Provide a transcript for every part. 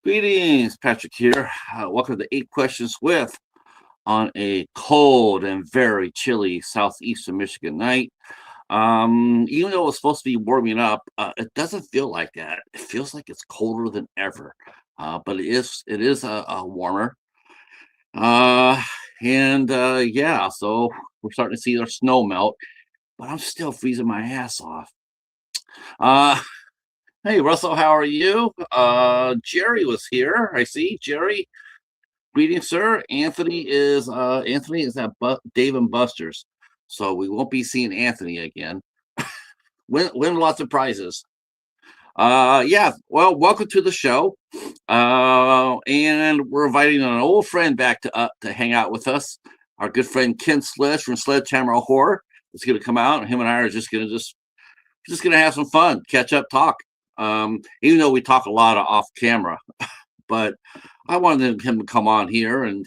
Greetings, Patrick here. Welcome to Eight Questions with on a cold and very chilly southeastern Michigan night. Even though it's supposed to be warming up, it doesn't feel like that. It feels like it's colder than ever. But it is warmer. Uh, and yeah, so we're starting to see our snow melt, but I'm still freezing my ass off. Uh, hey Russell, how are you? Jerry was here. I see Jerry. Greetings, sir. Anthony is at Dave and Buster's, so we won't be seeing Anthony again. Win lots of prizes. Yeah. Well, welcome to the show. And we're inviting an old friend back to hang out with us. Our good friend Ken Sledge from Sledgehammer Horror is going to come out, and him and I are just gonna have some fun, catch up, talk. Even though we talk a lot of off camera, but I wanted him to come on here and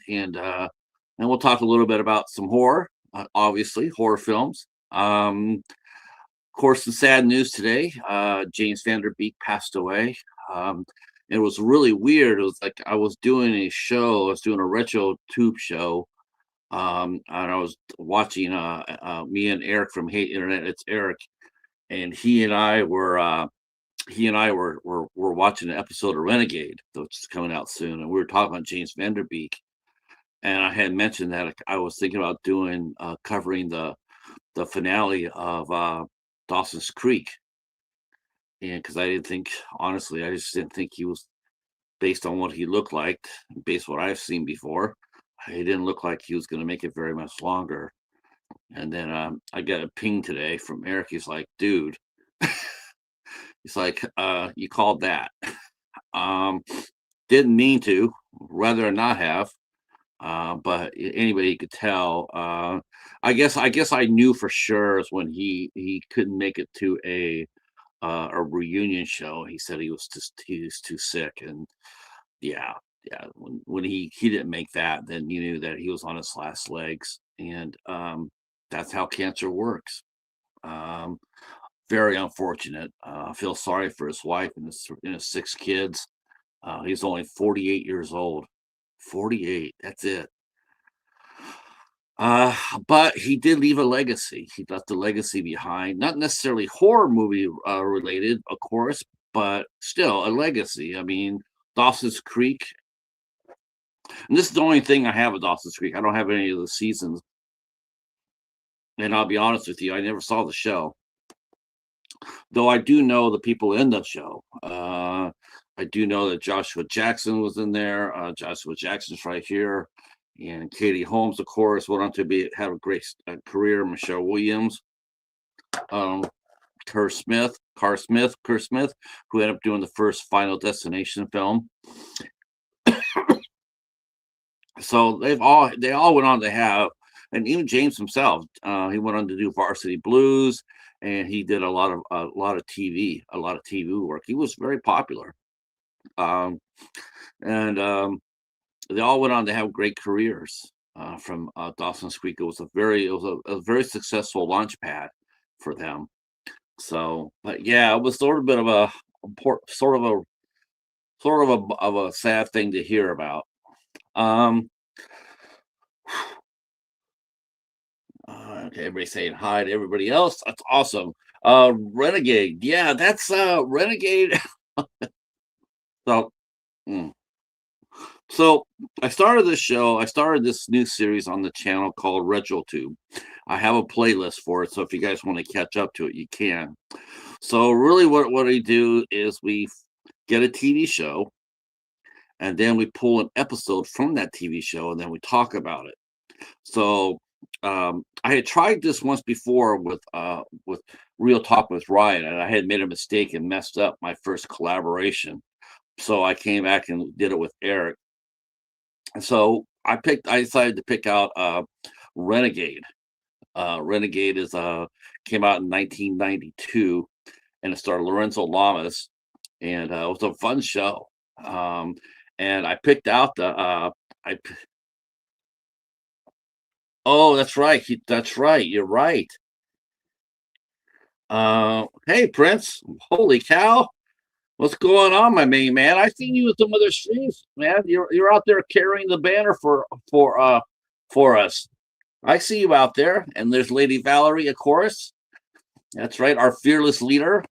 we'll talk a little bit about some horror, obviously horror films. Of course, the sad news today: James Van Der Beek passed away. Um, it was really weird. It was like I was doing a show. I was doing a retro tube show, and I was watching me and Eric from Hate Internet. It's Eric, and he and I were watching an episode of Renegade, which is coming out soon, and we were talking about James Van Der Beek, and I had mentioned that I was thinking about doing covering the finale of Dawson's Creek, and because I didn't think, honestly, I just didn't think he was based on what he looked like, based on what I've seen before. He didn't look like he was going to make it very much longer. And then I got a ping today from Eric. He's like, "Dude," he's like, "You called that." Um, didn't mean to, rather not have. But anybody could tell. I guess I knew for sure is when he couldn't make it to a reunion show. He said he was too sick, and yeah, yeah. When he didn't make that, then you knew that he was on his last legs, and that's how cancer works. Um, Very unfortunate. I feel sorry for his wife and his six kids. He's only 48 years old. 48. That's it. Uh, but he did leave a legacy. He left a legacy behind, not necessarily horror movie related, of course, but still a legacy. I mean, Dawson's Creek, and this is the only thing I have of Dawson's Creek. I don't have any of the seasons, and I'll be honest with you, I never saw the show, though I do know the people in the show. I do know that Joshua Jackson was in there. Joshua Jackson's right here, and Katie Holmes, of course, went on to have a great career. Michelle Williams, um, Kerr Smith, who ended up doing the first Final Destination film. So they all went on to have, and even James himself, he went on to do Varsity Blues, and he did a lot of TV work. He was very popular, um, and they all went on to have great careers. From Dawson's Creek, it was a very successful launch pad for them. So, but yeah, it was sort of a bit of a sort of a sad thing to hear about. Um, okay, everybody saying hi to everybody else. That's awesome. Renegade, yeah, that's Renegade. So, mm. So I started this show. I started this new series on the channel called RetroTube. I have a playlist for it, so if you guys want to catch up to it, you can. So really, what I do is we get a TV show, and then we pull an episode from that TV show, and then we talk about it. So I had tried this once before with Real Talk with Ryan, and I had made a mistake and messed up my first collaboration. So I came back and did it with Eric. And so I decided to pick out Renegade. Renegade is came out in 1992, and it starred Lorenzo Lamas, and it was a fun show. And I picked out I oh, that's right. That's right. You're right. Hey Prince. Holy cow. What's going on, my main man? I seen you with some other streams, man. You're out there carrying the banner for us. I see you out there, and there's Lady Valerie, of course. That's right, our fearless leader.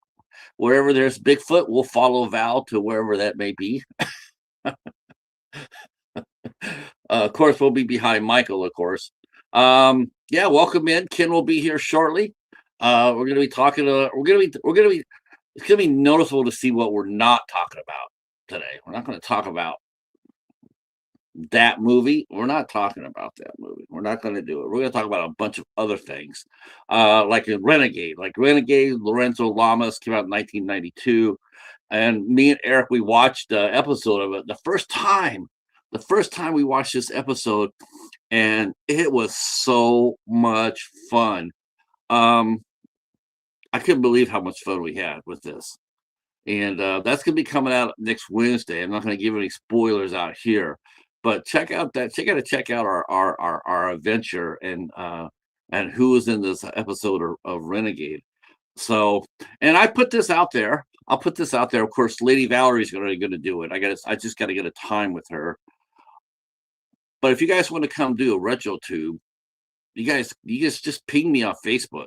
Wherever there's Bigfoot, we'll follow Val to wherever that may be. Of course, we'll be behind Michael, of course. Yeah, welcome in. Ken will be here shortly. We're gonna be talking. We're gonna be. It's gonna be noticeable to see what we're not talking about today. We're not going to talk about that movie. We're not talking about that movie. We're not going to do it. We're going to talk about a bunch of other things, like in Renegade. Like Renegade, Lorenzo Lamas came out in 1992, and me and Eric we watched the episode of it the first time. The first time we watched this episode, and it was so much fun. I couldn't believe how much fun we had with this. And that's going to be coming out next Wednesday. I'm not going to give any spoilers out here, but check out our adventure and who was in this episode of Renegade. So, and I put this out there. I'll put this out there. Of course, Lady Valerie's going to do it. I just got to get a time with her. But if you guys want to come do a retro tube, you guys just ping me on Facebook.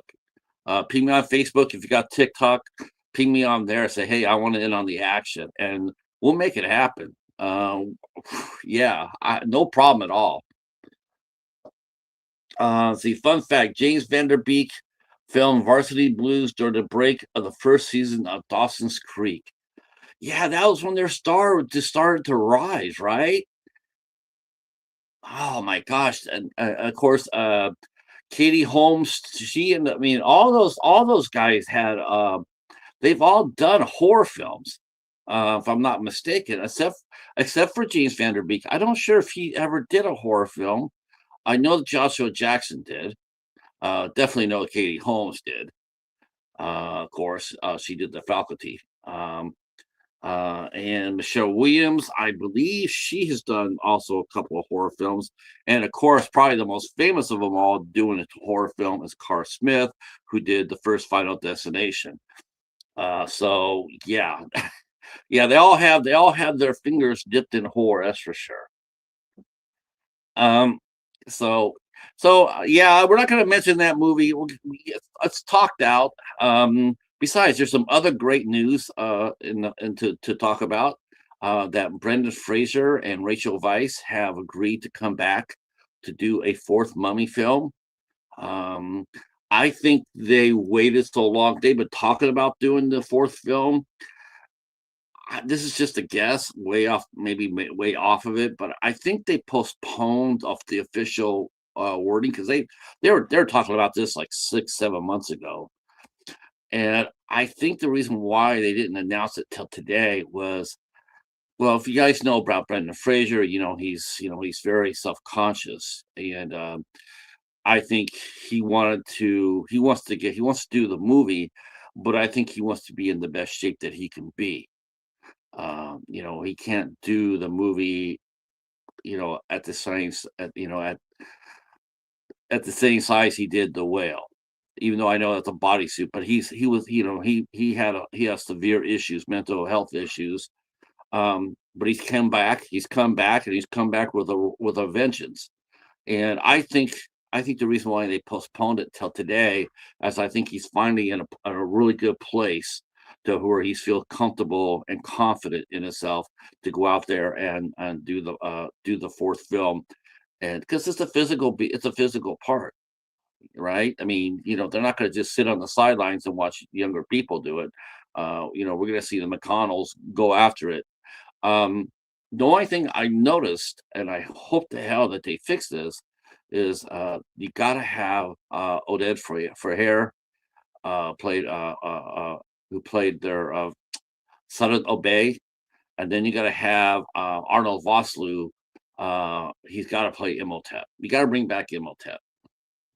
Ping me on Facebook if you got TikTok. Ping me on there. Say, hey, I want to in on the action, and we'll make it happen. Yeah, no problem at all. See, fun fact: James Van Der Beek filmed Varsity Blues during the break of the first season of Dawson's Creek. Yeah, that was when their star just started to rise, right? Oh my gosh! And of course, Katie Holmes. She and I mean, all those guys had. They've all done horror films, if I'm not mistaken, except for James Van Der Beek. I'm not sure if he ever did a horror film. I know that Joshua Jackson did. Definitely know Katie Holmes did. Of course, she did the faculty. And Michelle Williams, I believe she has done also a couple of horror films. And of course, probably the most famous of them all doing a horror film is Carr Smith, who did the first Final Destination. So yeah, yeah, they all have their fingers dipped in horror, that's for sure. Um, so yeah, we're not going to mention that movie. It's talked out. Besides, there's some other great news to talk about. That Brendan Fraser and Rachel Weisz have agreed to come back to do a fourth Mummy film. Um, I think they waited so long. They've been talking about doing the fourth film. This is just a guess, way off, maybe way off of it, but I think they postponed off the official wording because they were talking about this like 6-7 months ago, and I think the reason why they didn't announce it till today was, well, if you guys know about Brendan Fraser, he's very self-conscious, and I think he wants to do the movie, but I think he wants to be in the best shape that he can be. He can't do the movie, at the same, at the same size he did the whale. Even though I know that's a bodysuit, but he was, he has severe issues, mental health issues. But he's come back, and he's come back with a vengeance. And I think the reason why they postponed it till today, as I think he's finally in a really good place to where he feels comfortable and confident in himself to go out there and do the fourth film, and because it's a physical part, right? I mean, they're not going to just sit on the sidelines and watch younger people do it. We're going to see the McConnells go after it. um, the only thing I noticed, and I hope to hell that they fix this, is you got to have Oded Freire played who played their son of Obey, and then you got to have Arnold Vosloo. He's got to play Imhotep. You got to bring back Imhotep.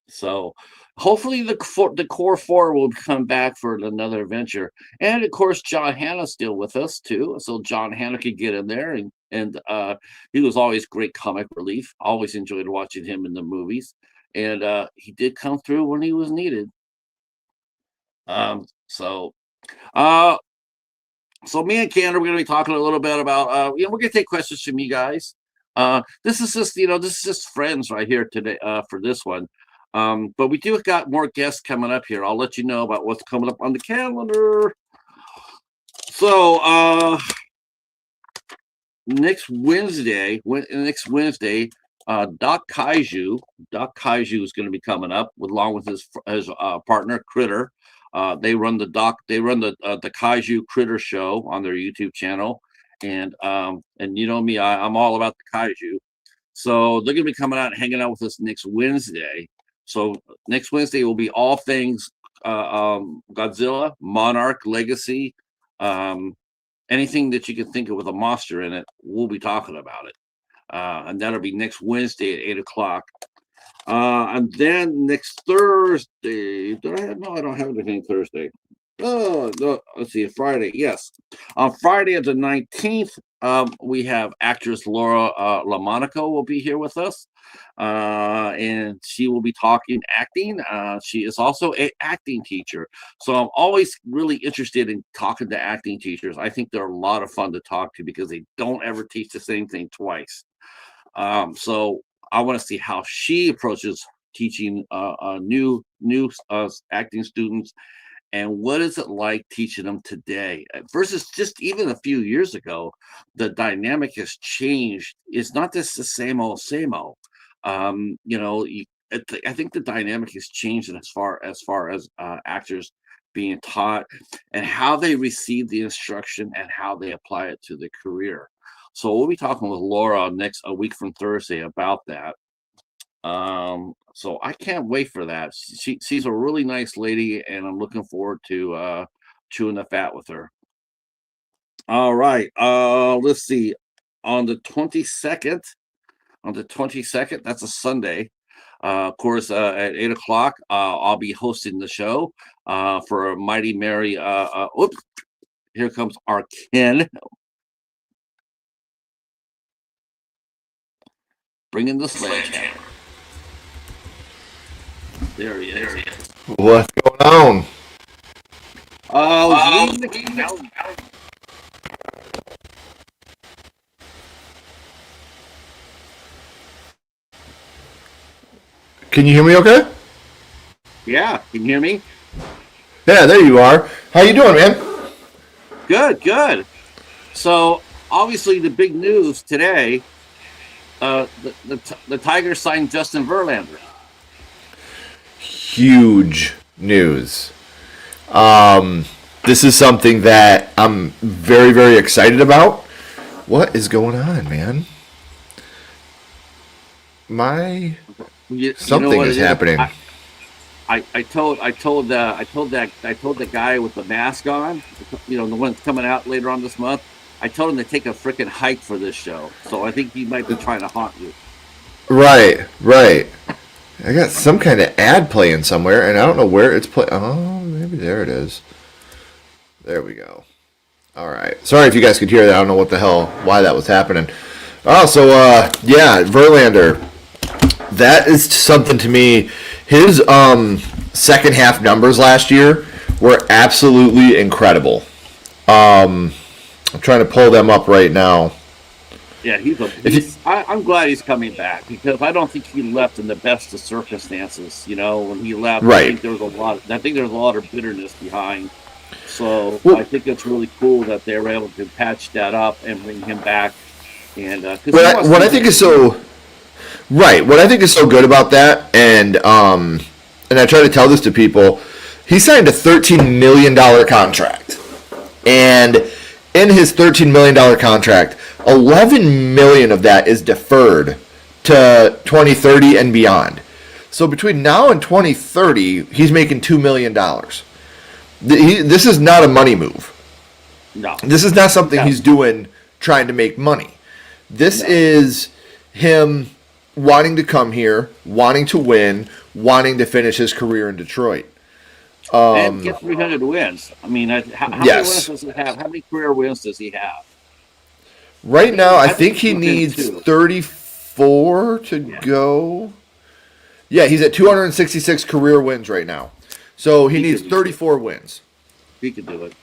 So hopefully the core four will come back for another adventure, and of course John Hannah's still with us too. So John Hannah could get in there, and he was always great comic relief. Always enjoyed watching him in the movies, and he did come through when he was needed. So uh, So me and Canada, we're going to be talking a little bit about, we're going to take questions from you guys. This is just, this is just friends right here today for this one. But we do got more guests coming up here. I'll let you know about what's coming up on the calendar. So next Wednesday, Doc Kaiju is going to be coming up with his partner Critter. They run the Kaiju Critter show on their YouTube channel, and you know me, I'm all about the Kaiju. So they're going to be coming out and hanging out with us next Wednesday. So next Wednesday will be all things Godzilla, Monarch, Legacy, anything that you can think of with a monster in it. We'll be talking about it, and that'll be next Wednesday at 8:00. And then next Thursday, no, I don't have anything Thursday. Oh, no, let's see, Friday. Yes. On Friday the 19th, we have actress Laura LaMonaco will be here with us. And she will be talking acting. She is also an acting teacher. So I'm always really interested in talking to acting teachers. I think they're a lot of fun to talk to because they don't ever teach the same thing twice. So I want to see how she approaches teaching new acting students, and what is it like teaching them today versus just even a few years ago. The dynamic has changed. It's not just the same old, same old. I think the dynamic has changed as far as actors being taught and how they receive the instruction and how they apply it to their career. So we'll be talking with Laura a week from Thursday about that. So I can't wait for that. She's a really nice lady, and I'm looking forward to chewing the fat with her. All right. Let's see. On the 22nd, that's a Sunday. Of course, at 8:00, I'll be hosting the show for Mighty Mary. Oops, here comes our Ken. Bringing the Sledgehammer. There he is. What's going on? I was reading the calendar. Can you hear me okay? Yeah, can you hear me? Yeah, there you are. How you doing, man? Good. So obviously the big news today, the Tigers signed Justin Verlander. Huge news. This is something that I'm very, very excited about. What is going on, man? Something is happening. I told the guy with the mask on, the one that's coming out later on this month. I told him to take a freaking hike for this show. So I think he might be trying to haunt you. Right. I got some kind of ad playing somewhere, and I don't know where it's playing. Oh, maybe there it is. There we go. All right. Sorry if you guys could hear that. I don't know why that was happening. Oh, so, Verlander. That is something to me. His second half numbers last year were absolutely incredible. I'm trying to pull them up right now. Yeah, I'm glad he's coming back because I don't think he left in the best of circumstances. When he left, right. I think there was a lot of bitterness behind. So I think it's really cool that they were able to patch that up and bring him back. And what I think is so good about that, and I try to tell this to people, he signed a $13 million contract, and in his $13 million contract, $11 million of that is deferred to 2030 and beyond. So between now and 2030, he's making $2 million. This is not a money move. No. This is not something he's doing trying to make money. This is him wanting to come here, wanting to win, wanting to finish his career in Detroit. And get 300 wins. I mean, how many wins does he have? How many career wins does he have? Right now, I think he needs 34 to go. Yeah, he's at 266 career wins right now. So he needs 34 wins. He could do it.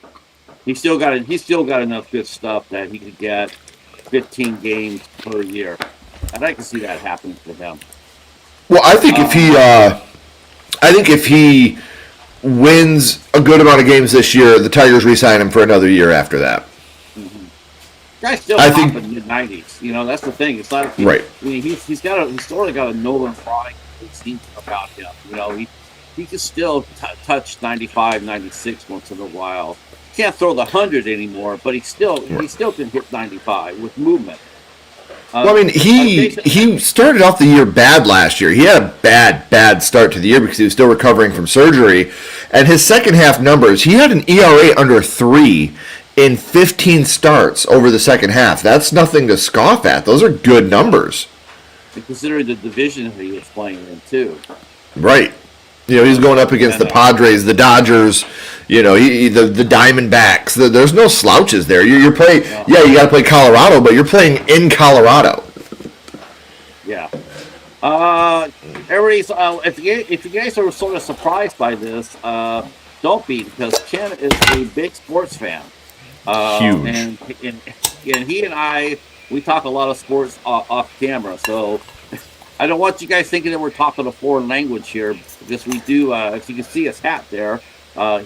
he's still got enough good stuff that he could get 15 games per year, and I can see that happening for him. Well, Uh, I think if he wins a good amount of games this year, the Tigers re-sign him for another year after that. mhm. Guy's still I think popping mid 90s. That's the thing. It's not. right. I mean, he's sort of got a Nolan Ryan about him. He can still touch 95, 96 once in a while. Can't throw the 100 anymore, but he still can hit 95 with movement. Well, I mean, Jason, he started off the year bad last year. He had a bad start to the year because he was still recovering from surgery. And his second half numbers, he had an ERA under 3 in 15 starts over the second half. That's nothing to scoff at. Those are good numbers. considering the division that he was playing in too, Right. He's going up against and the Padres, the Dodgers, the Diamondbacks. There's no slouches there. You're playing, no, yeah, you got to play Colorado, but you're playing in Colorado. yeah. Everybody's if you guys are sort of surprised by this, don't be, because Ken is a big sports fan. Uh, Huge. and and and he and we talk a lot of sports off camera, so I don't want you guys thinking that we're talking a foreign language here, because we do. If you can see his hat there,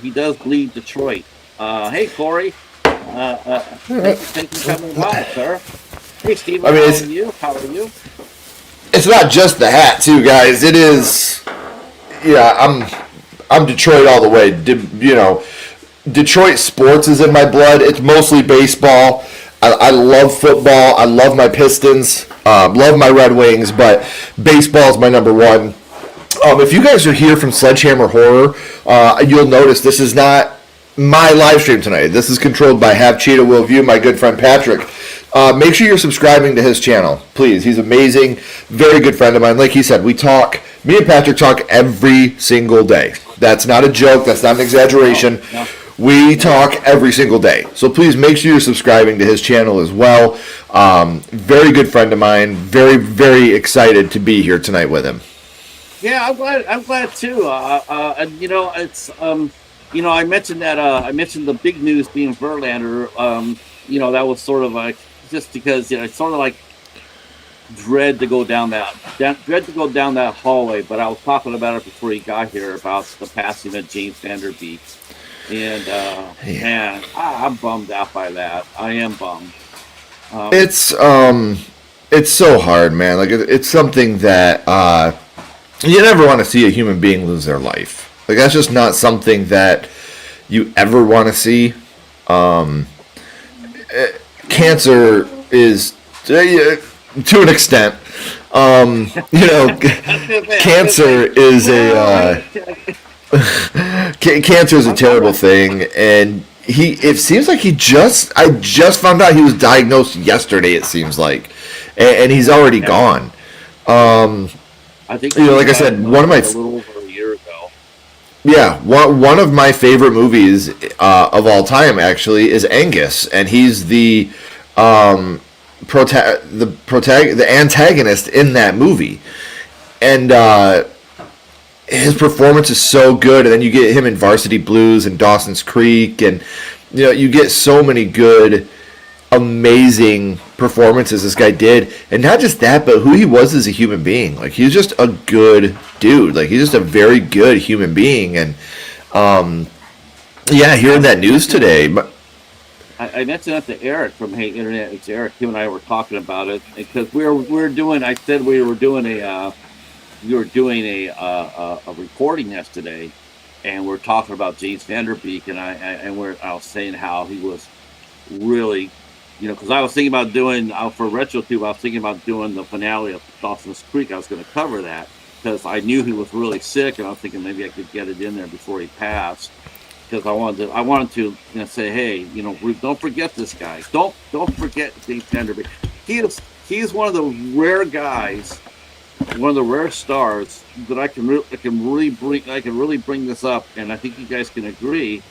he does bleed Detroit. Hey Corey, thank you for coming by, sir. Hey I Steven, mean, how are it's you? How are you? it's not just the hat, too, guys. It is. Yeah, I'm Detroit all the way. Detroit sports is in my blood. It's mostly baseball. I love football. I love my Pistons. Love my Red Wings, but baseball is my number one. If you guys are here from Sledgehammer Horror, you'll notice this is not my live stream tonight. This is controlled by Have Cheetah Will View, my good friend Patrick. Make sure you're subscribing to his channel, please. He's amazing, very good friend of mine. Like he said, me and Patrick talk every single day. That's not a joke. That's not an No, exaggeration. no, We no. talk every single day. So please make sure you're subscribing to his channel as well. Very good friend of mine. Very, very excited to be here tonight with him. Yeah, I'm glad. I'm glad too. And it's I mentioned the big news being Verlander. That was sort of like, just because it's sort of like dread to go down that hallway. But I was talking about it before he got here about the passing of James Vanderbeek, and Yeah. man, I'm bummed out by that. I am bummed. Um, It's so hard, man. Like it's something that you never want to see a human being lose their life. Like that's just not something that you ever want to see. Cancer is to an extent. I was gonna say, I was gonna Cancer say, is well, cancer is a I'm terrible right. thing, and it seems like I just found out he was diagnosed yesterday. It seems like, and he's already Yeah, gone. I think he was Like I said, one diagnosed of my like a little over a year ago. yeah, one of my favorite movies of all time actually is Angus, and he's um, the antagonist in that movie, and his performance is so good. And then you get him in Varsity Blues and Dawson's Creek, and you get so many good, amazing performances this guy did, and not just that, but who he was as a human being. Like he's just a good dude. Like he's just a very good human being, and yeah, hearing I that news mentioned today, but I mentioned that to Eric from Hey Internet. It's Eric. Him and I were talking about it because we were doing. I said we were doing a recording yesterday, and we're talking about James Vanderbeek, and I was saying how he was really, because I was thinking about doing for RetroTube. I was thinking about doing the finale of Dawson's Creek. I was going to cover that because I knew he was really sick, and I was thinking maybe I could get it in there before he passed. Because I wanted to say, hey, don't forget this guy. Don't forget James Vanderbeek. He is one of the rare guys, one of the rare stars that I can really bring this up, and I think you guys can agree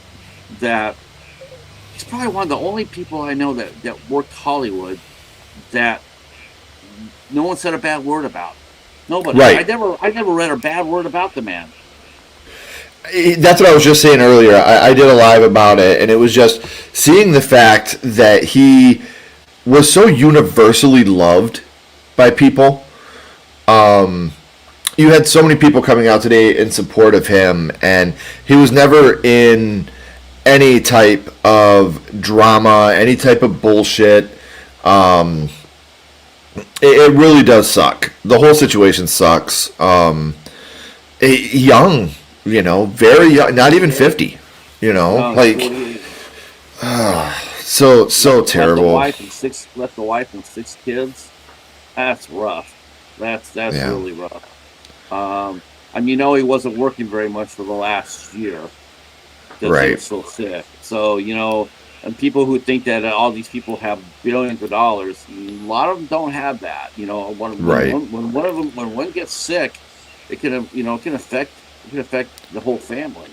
that he's probably one of the only people I know that worked Hollywood that no one said a bad word about. Nobody. right. I never read a bad word about the man. That's what I was just saying earlier. I did a live about it, and it was just seeing the fact that he was so universally loved by people. You had so many people coming out today in support of him, and he was never in any type of drama, any type of bullshit. It really does suck. The whole situation sucks. Young, very young, not even 50. No, Like 48. so Left the terrible. wife and six kids. That's rough. That's Yeah, really rough. And he wasn't working very much for the last year because he right, was so sick. So and people who think that all these people have billions of dollars, a lot of them don't have that. right. When one gets sick, it can affect the whole family.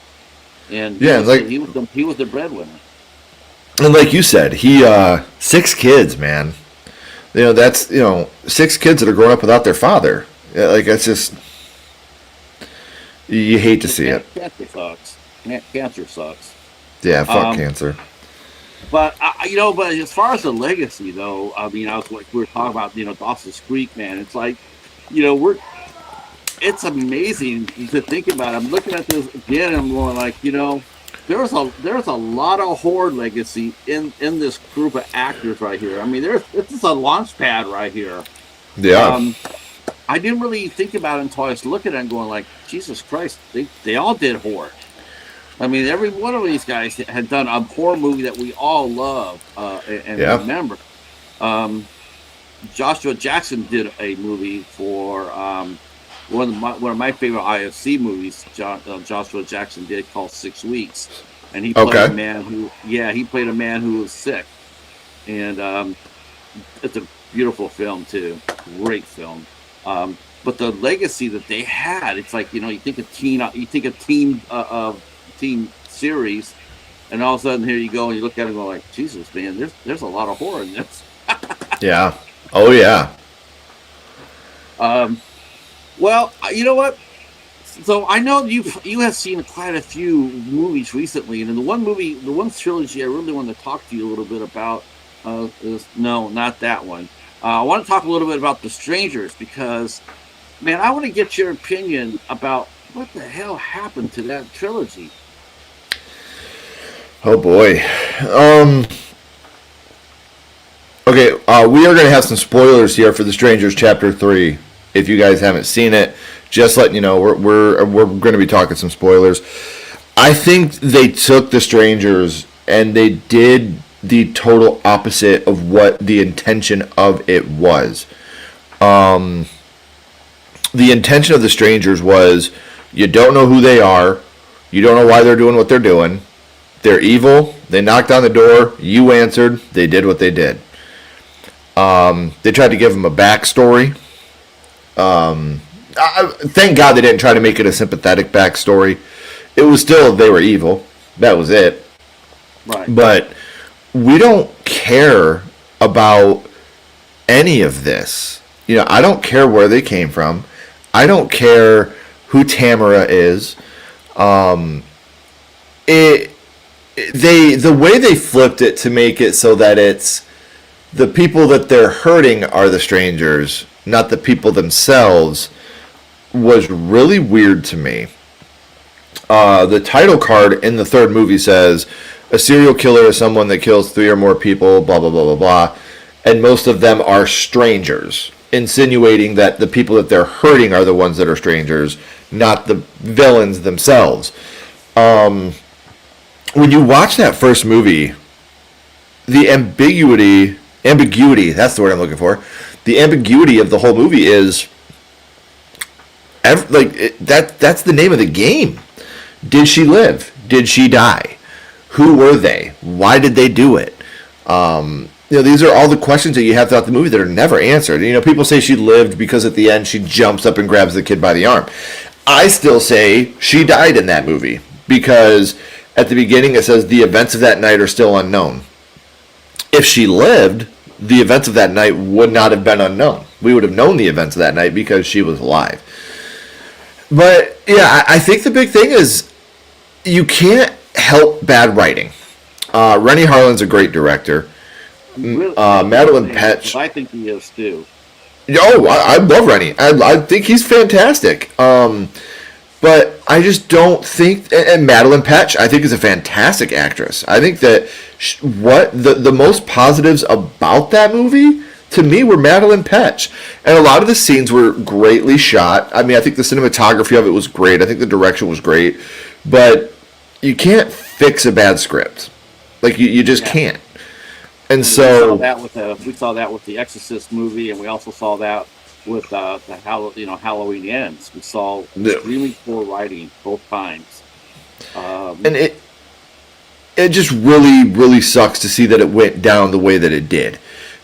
And Yeah, he was the breadwinner. and like you said, he 6 kids, man. That's 6 kids that are growing up without their father. Yeah, like that's just you hate to see it. Cancer sucks. Cancer sucks. Yeah, fuck Um, cancer. but as far as the legacy, though, I mean, I was like we were talking about, Dawson's Creek, man. It's like, we're it's amazing to think about. I'm looking at this again, and I'm going like, there's a lot of horror legacy in this group of actors right here. I mean, this is a launch pad right here. Yeah, Um, I didn't really think about it until I was looking at it and going like, Jesus Christ, they all did horror. I mean, every one of these guys had done a horror movie that we all love and yeah. remember. Um, Joshua Jackson did a movie for one of my favorite IFC movies. Joshua Jackson did called 6 Weeks, and he played a Okay. man who was sick, and it's a beautiful film too, great film. But the legacy that they had, it's like you think of teen series, and all of a sudden here you go and you look at it and go like, Jesus, man, there's a lot of horror in this. Yeah. Oh yeah. Um, well, you know what? So I know you have seen quite a few movies recently, and the one trilogy I really want to talk to you a little bit about is no, not that one. I want to talk a little bit about The Strangers because, man, I want to get your opinion about what the hell happened to that trilogy. Oh boy. Um. Okay. We are gonna have some spoilers here for The Strangers Chapter 3. If you guys haven't seen it, just letting you know, we're going to be talking some spoilers. I think they took The Strangers and they did the total opposite of what the intention of it was. The intention of The Strangers was you don't know who they are, you don't know why they're doing what they're doing. They're evil. They knocked on the door. You answered. They did what they did. They tried to give them a backstory. Thank God they didn't try to make it a sympathetic backstory. It was still they were evil. That was it. Right. But we don't care about any of this. I don't care where they came from. I don't care who Tamara is. It the way they flipped it to make it so that it's the people that they're hurting are the strangers, not the people themselves, was really weird to me. The title card in the third movie says a serial killer is someone that kills 3 or more people, blah blah blah blah blah, and most of them are strangers, insinuating that the people that they're hurting are the ones that are strangers, not the villains themselves. When you watch that first movie, the ambiguity, that's the word I'm looking for. The ambiguity of the whole movie is that's the name of the game. Did she live? Did she die? Who were they? Why did they do it? These are all the questions that you have throughout the movie that are never answered. People say she lived because at the end she jumps up and grabs the kid by the arm. I still say she died in that movie because at the beginning it says the events of that night are still unknown. If she lived, the events of that night would not have been unknown. We would have known the events of that night because she was alive. But yeah, I think the big thing is you can't help bad writing. Rennie Harlan's a great director. You really think he's Madeline famous? Because Petch. I think he is too. Oh, I love Rennie. I think he's fantastic. But I just don't think. And Madeline Petch, I think, is a fantastic actress. I think that what the most positives about that movie to me were Madeline Petch, and a lot of the scenes were greatly shot. I mean, I think the cinematography of it was great. I think the direction was great, but you can't fix a bad script. Like you just Yeah. can't. And And we saw so, that with the Exorcist movie, and we also saw that with Halloween Ends. We saw extremely poor writing both times. Um, and it just really sucks to see that it went down the way that it did.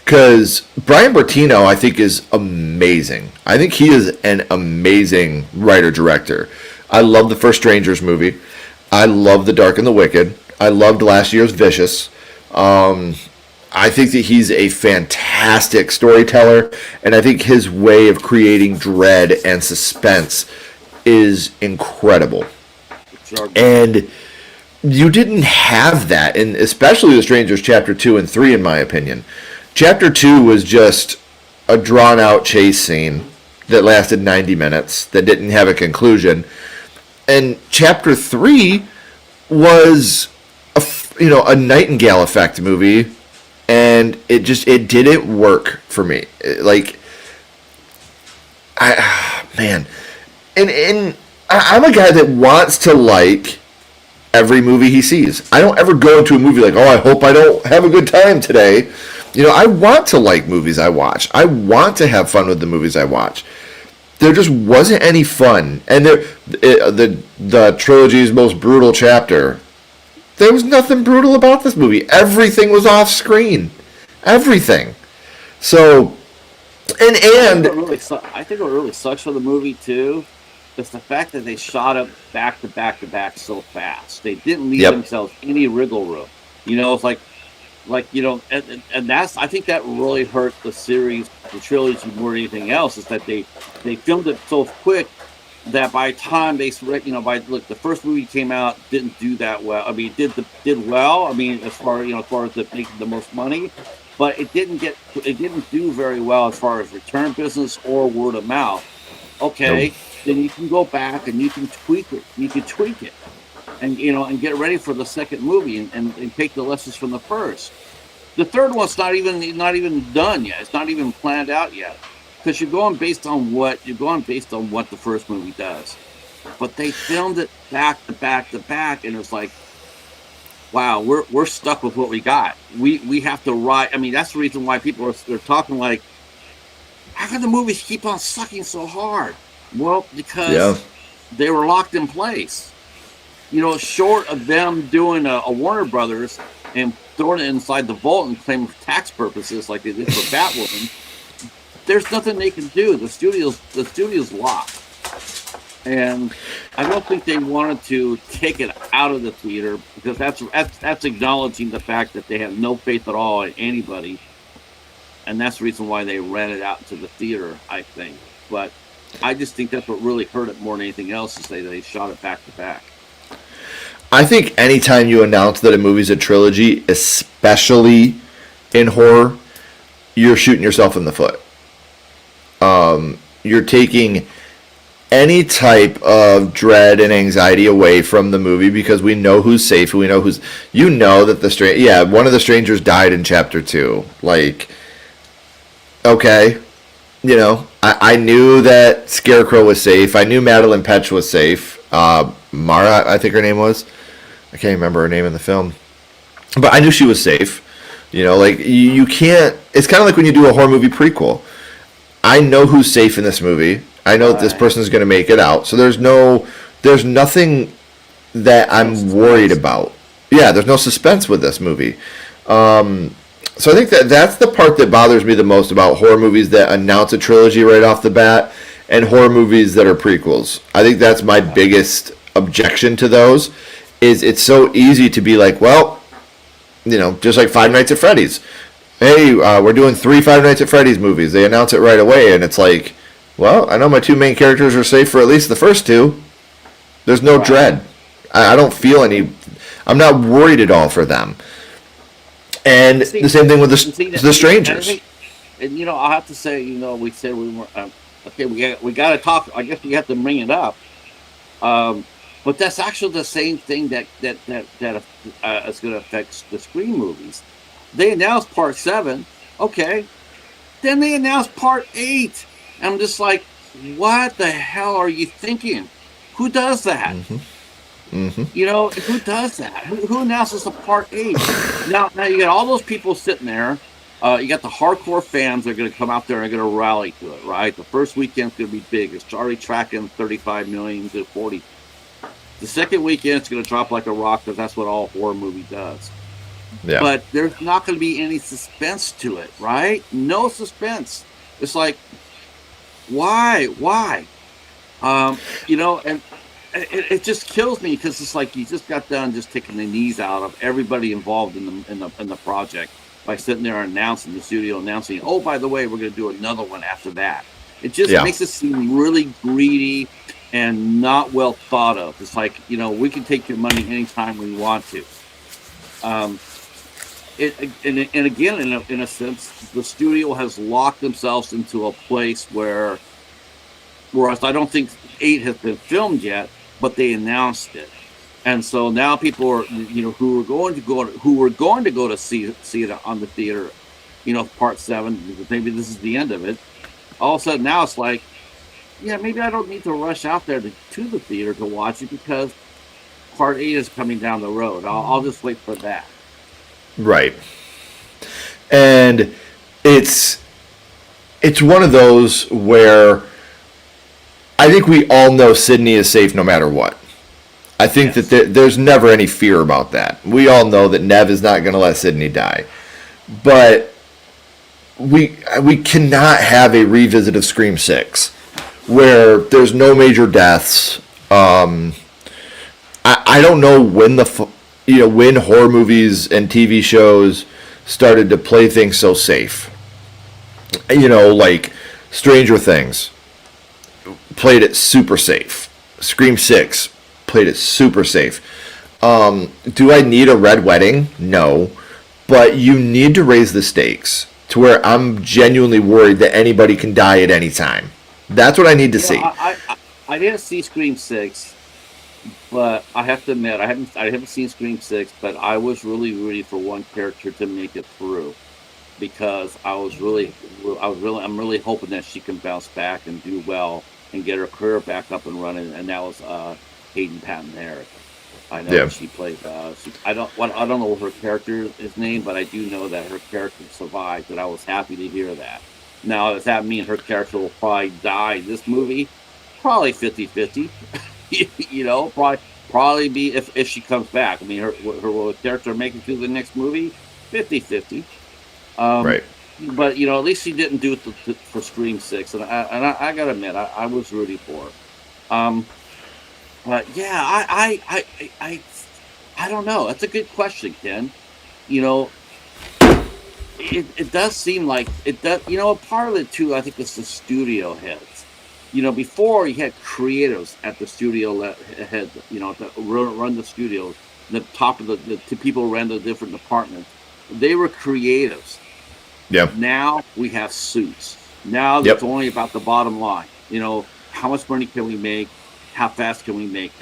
Because Brian Bertino, I think, is amazing. I think he is an amazing writer director. I love the first Strangers movie. I love The Dark and the Wicked. I loved last year's Vicious. Um, I think that he's a fantastic storyteller, and I think his way of creating dread and suspense is incredible. sure. And you didn't have that, in especially The Strangers Chapter 2 and 3, in my opinion. Chapter 2 was just a drawn out chase scene that lasted 90 minutes that didn't have a conclusion. And Chapter 3 was a Nightingale effect movie, and it didn't work for me. Like, man. I'm a guy that wants to like every movie he sees. I don't ever go into a movie like, oh, I hope I don't have a good time today. I want to like movies I watch. I want to have fun with the movies I watch. There just wasn't any fun. And the trilogy's most brutal chapter, there was nothing brutal about this movie. Everything was off screen. Everything. So, and I think what really sucks for the movie too is the fact that they shot up back to back to back so fast. They didn't leave yep, themselves any wriggle room. It's and that's, I think that really hurt the series, the trilogy more than anything else. Is that they filmed it so quick that by the time the first movie came out didn't do that well. I mean, did well. I mean, as far as making the most money, but it didn't do very well as far as return business or word of mouth. nope. Okay, then you can go back and you can tweak it. You can tweak it, and get ready for the second movie, and take the lessons from the first. The third one's not even done yet. It's not even planned out yet, because you're going based on what the first movie does. But they filmed it back to back to back, and it's like, wow, we're stuck with what we got. We have to write. I mean, that's the reason why people they're talking like, how can the movies keep on sucking so hard? Well, Yeah. because they were locked in place. Short of them doing a Warner Brothers and throwing it inside the vault and claiming for tax purposes like they did for Batwoman, there's nothing they can do. The studio's locked, and I don't think they wanted to take it out of the theater, because that's acknowledging the fact that they have no faith at all in anybody, and that's the reason why they ran it out to the theater, I think. But I just think that's what really hurt it more than anything else, is they shot it back to back. I think anytime you announce that a movie's a trilogy, especially in horror, you're shooting yourself in the foot. You're taking any type of dread and anxiety away from the movie, because we know who's safe. We know who's. That one of the strangers died in chapter 2. Like, okay, I knew that Scarecrow was safe. I knew Madeline Petch was safe. Mara, I think her name was. I can't remember her name in the film, but I knew she was safe. Like, you can't. It's kind of like when you do a horror movie prequel. I know who's safe in this movie. I know that this Right. person is going to make it out. So there's nothing that No I'm worried suspense. about. Yeah, there's no suspense with this movie. So I think that that's the part that bothers me the most about horror movies that announce a trilogy right off the bat, and horror movies that are prequels. I think that's my Yeah. biggest objection to those. Is it's so easy to be like, well, just like Five Nights at Freddy's. Hey, we're doing 3 Five Nights at Freddy's movies. They announce it right away, and it's like, well, I know my two main characters are safe for at least the first two. There's no Right. dread. I don't feel any. I'm not worried at all for them. And See, the same thing with see that, the and, strangers. I have to say, we said we were okay. We got to talk. I guess we have to bring it up. Um, but that's actually the same thing that is going to affect the Scream movies. They announced part 7. Okay, then they announced part 8. And I'm just like, what the hell are you thinking? Who does that? Who does that? Who announces a part 8? Now you got all those people sitting there. You got the hardcore fans that are going to come out there and are going to rally to it, right? The first weekend's going to be big. It's already tracking 35 million to 40. The second weekend, it's going to drop like a rock because that's what all horror movie does. Yeah. But there's not going to be any suspense to it, right? No suspense. It's like, why? And it just kills me because it's like you just got done just taking the knees out of everybody involved in the project by sitting there announcing the studio announcing, oh, by the way, we're going to do another one after that. It just Yeah. makes it seem really greedy and not well thought of. It's like, we can take your money anytime we want to. And again, in a sense, the studio has locked themselves into a place whereas I don't think 8 has been filmed yet, but they announced it. And so now people are, who were going to go to see it on the theater, part 7, because maybe this is the end of it. All of a sudden now it's like, yeah, maybe I don't need to rush out there to the theater to watch it because part 8 is coming down the road. I'll just wait for that. Right. And it's one of those where I think we all know Sydney is safe no matter what. I think Yes. that there's never any fear about that. We all know that Nev is not going to let Sydney die. But we cannot have a revisit of Scream 6 where there's no major deaths. I don't know when when horror movies and TV shows started to play things so safe. Like Stranger Things played it super safe. Scream 6 played it super safe. Do I need a red wedding? No. But you need to raise the stakes to where I'm genuinely worried that anybody can die at any time. That's what I need to see. I didn't see Scream 6, but I have to admit I haven't seen Scream 6, but I was really rooting for one character to make it through because I'm really hoping that she can bounce back and do well and get her career back up and running, and that was Hayden Panettiere. I know Yeah. that she played. I don't know her character is named, but I do know that her character survived, and I was happy to hear that. Now, does that mean her character will probably die in this movie? Probably 50-50. Probably be if she comes back. I mean, will her character make it to the next movie? 50-50. Um, Right. but at least she didn't do it for Scream 6, and I gotta admit, I was rooting for her. Um, but yeah, I don't know. That's a good question, Ken. You know, it does seem like it does. Part of it too, I think, is the studio heads. Before you had creatives at the studio head, that run the studios, the top of the people who ran the different departments. They were creatives. Yeah. Now we have suits. Now it's Yep. only about the bottom line. How much money can we make? How fast can we make